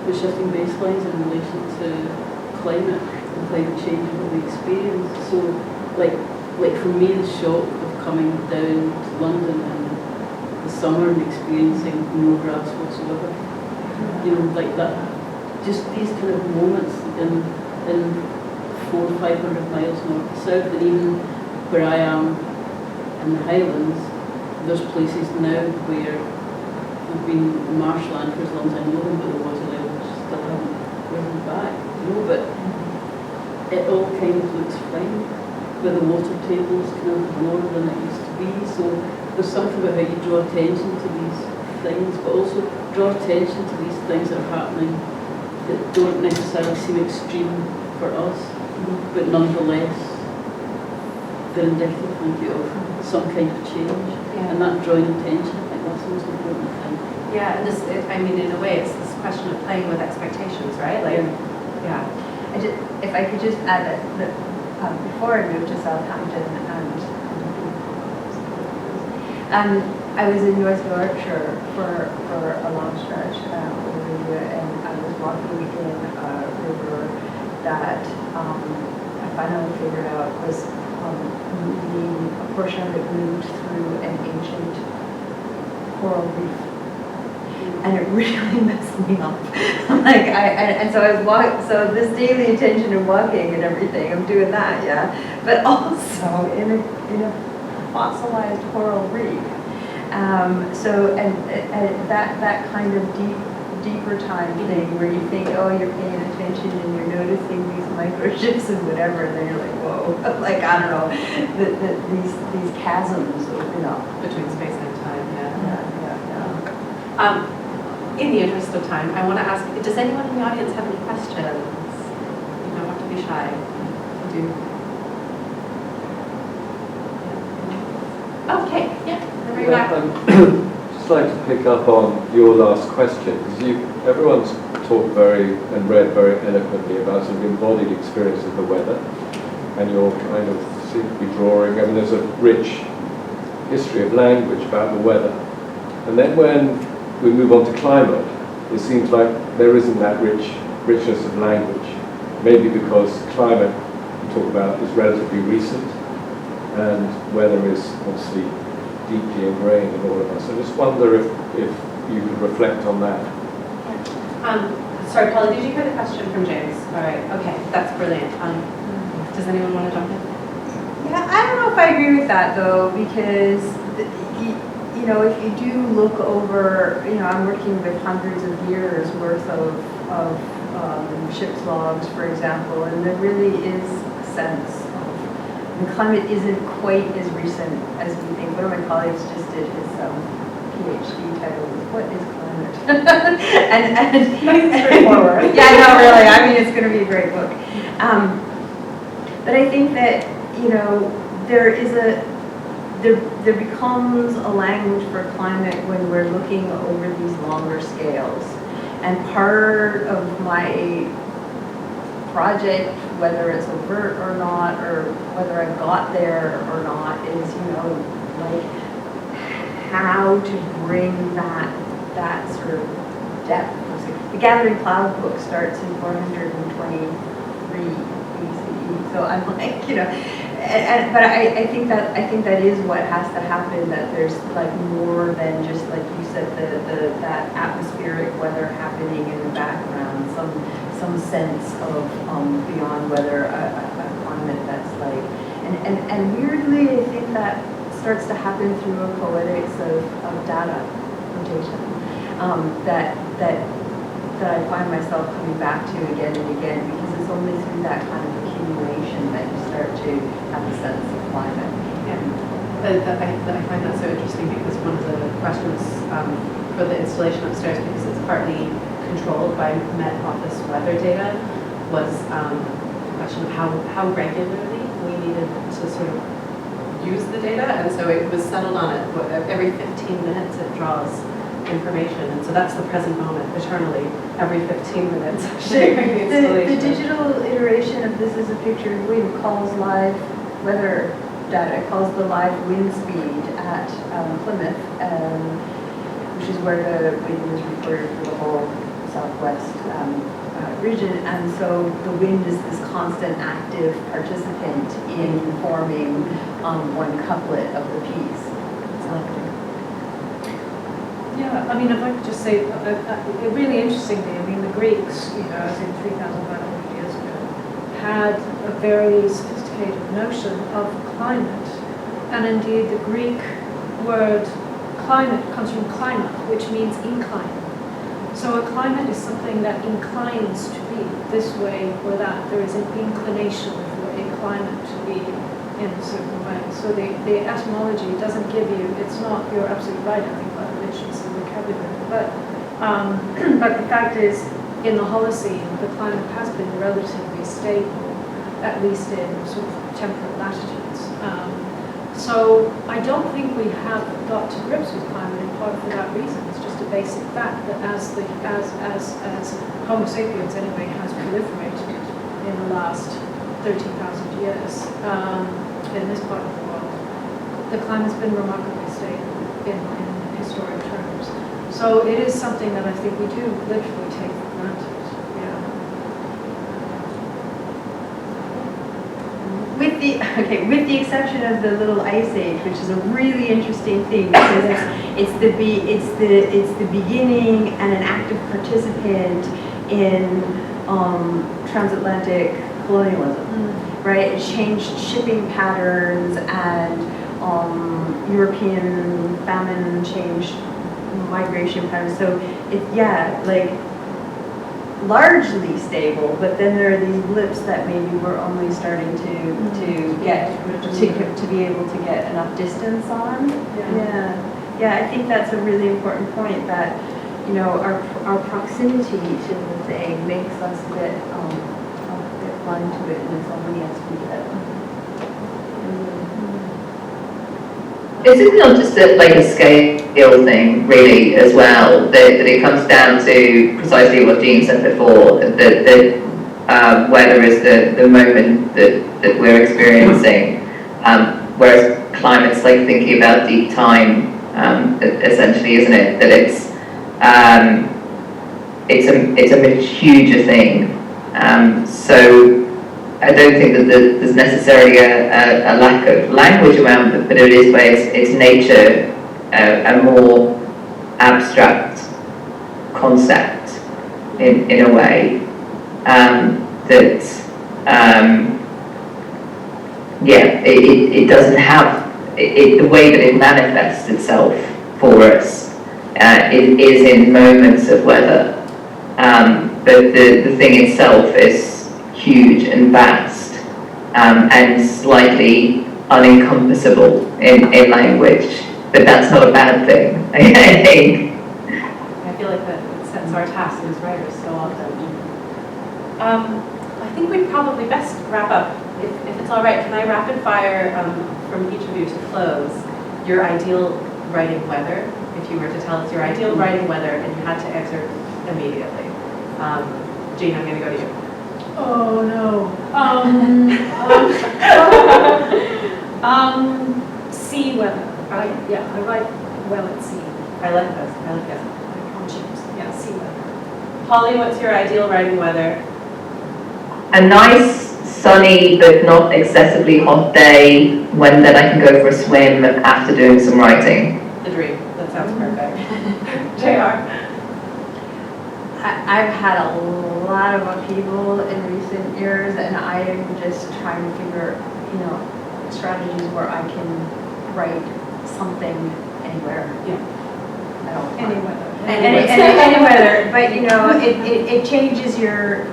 but shifting baselines in relation to climate and climate change and what we experience. So, like for me, the shock of coming down to London in the summer and experiencing no grass whatsoever, you know, like that, just these kind of moments in 400 or 500 miles north to south, and even where I am in the Highlands, there's places now where there've been marshland for as long as I know them, but the water levels still haven't risen back, you know, but it all kind of looks fine, but the water table is kind of lower than it used to be. So there's something about how you draw attention to these things, but also draw attention to these things that are happening that don't necessarily seem extreme for us, but nonetheless they're indicative, I think, of some kind of change. Yeah. And that drawing attention, I think that's the most important thing. Yeah, and I mean, in a way, it's this question of playing with expectations, right? Like, yeah. If I could just add that before I moved to Southampton, and I was in North Yorkshire for a long stretch over the year, and I was walking in a river that I finally figured out was moving, a portion of it moved through an ancient coral reef. And it really messed me up. Like and so I was so this daily attention and walking and everything, I'm doing that, yeah. But also in a fossilized coral reef. So that kind of deeper time thing where you think, oh, you're paying attention and you're noticing these microshifts and whatever, and then you're like, whoa, like I don't know, these chasms open up Between space and time, Yeah. In the interest of time, I want to ask, does anyone in the audience have any questions? You don't have to be shy. Do. Okay, yeah, over your back. I'd just like to pick up on your last question, because everyone's talked and read very eloquently about sort of embodied experience of the weather, and you're kind of seem to be drawing, I mean, there's a rich history of language about the weather. And then when we move on to climate, it seems like there isn't that richness of language. Maybe because climate, you talk about, is relatively recent, and weather is obviously deeply ingrained in all of us. I just wonder if you could reflect on that. Sorry, Paula, did you hear the question from James? All right, okay, that's brilliant. Does anyone want to jump in? Yeah, I don't know if I agree with that though, because you know, if you do look over, you know, I'm working with hundreds of years worth of ship's logs, for example, and there really is a sense the climate isn't quite as recent as we think. One of my colleagues just did his PhD title was "What is Climate?" and Straightforward. yeah, no, really. I mean, it's going to be a great book. But I think that, you know, there becomes a language for climate when we're looking over these longer scales. And part of my project, whether it's overt or not, or whether I've got there or not, is, you know, like how to bring that sort of depth. The Gathering Cloud book starts in 423 BCE. So I'm like, you know, but I think that is what has to happen. That there's like more than just, like you said, that atmospheric weather happening in the background. Some sense of beyond weather, a climate that's like, and weirdly, I think that starts to happen through a poetics of data notation that I find myself coming back to again and again, because it's only through that kind of accumulation that you start to have a sense of climate. Yeah, I find that so interesting, because one of the questions for the installation upstairs, because it's partly controlled by Met Office weather data, was the question of how regularly we needed to sort of use the data, and so it was settled on it. Every 15 minutes it draws information, and so that's the present moment, eternally, every 15 minutes sharing the installation. The digital iteration of This Is a Picture of Wind calls live weather data, calls the live wind speed at Plymouth, which is where the wind is recorded for the whole southwest region, and so the wind is this constant active participant in forming one couplet of the piece. Yeah, I mean, if I could just say, really interestingly, I mean, the Greeks, you know, as in 3,500 years ago, had a very sophisticated notion of climate, and indeed the Greek word climate comes from klima, which means incline. So a climate is something that inclines to be this way or that. There is an inclination for a climate to be in a certain way. So the etymology doesn't give you, it's not, you're absolutely right, I think, about religions and vocabulary. But the fact is, in the Holocene, the climate has been relatively stable, at least in sort of temperate latitudes. So I don't think we have got to grips with climate, in part for that reason. It's just a basic fact that as Homo sapiens anyway has proliferated in the last 13,000 years in this part of the world, the climate's been remarkably stable in historic terms. So it is something that I think we do literally take for granted. With the exception of the little ice age, which is a really interesting thing, because it's the beginning and an active participant in transatlantic colonialism, right? It changed shipping patterns, and European famine changed migration patterns. So largely stable, but then there are these blips that maybe we're only starting to be able to get enough distance on. Yeah, I think that's a really important point, that, you know, our proximity to the thing makes us a bit blind to it, and it's only as we get. Is it not just a scale thing, really, as well, that it comes down to precisely what Jean said before, that weather is the moment that we're experiencing, whereas climate's like thinking about deep time, essentially, isn't it? That it's a much huger thing. So I don't think that there's necessarily a lack of language around it, but it is where it's nature, a more abstract concept in a way, it doesn't have, the way that it manifests itself for us, it is in moments of weather, but the thing itself is huge and vast, and slightly unencompassable in language, but that's not a bad thing, I think. I feel like that's our task as writers so often. I think we'd probably best wrap up. If it's all right, can I rapid fire from each of you to close your ideal writing weather? If you were to tell us your ideal writing weather and you had to answer immediately. Jean, I'm going to go to you. Oh no. Sea weather. I write well at sea. I like this. I like this. On ships. Yeah, sea weather. Polly, what's your ideal writing weather? A nice, sunny, but not excessively hot day when then I can go for a swim after doing some writing. The dream. That sounds perfect. JR. I've had a lot of upheaval in recent years, and I am just trying to figure, strategies where I can write something anywhere. Yeah. I don't Any know. weather. Any weather, but it changes your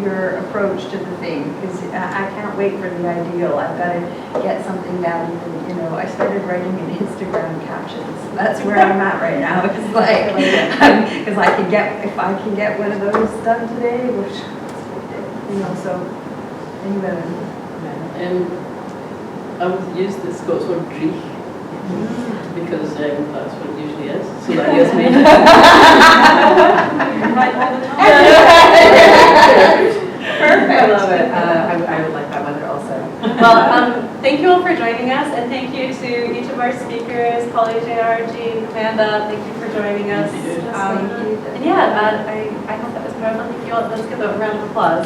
your approach to the thing, because I can't wait for the ideal. I've got to get something down. I started writing in Instagram captions. That's where I'm at right now. It's like, because if I can get one of those done today, which, so anyway. I would use the Scots word "dreich" because that's what it usually is. So that gives me. Right all the time. Perfect. I love it. I would like that weather also. Well, thank you all for joining us, and thank you to each of our speakers, Polly, JR, Jean, Amanda. Thank you for joining us. Thank you. And yeah, I hope that was powerful. Thank you all. Let's give a round of applause.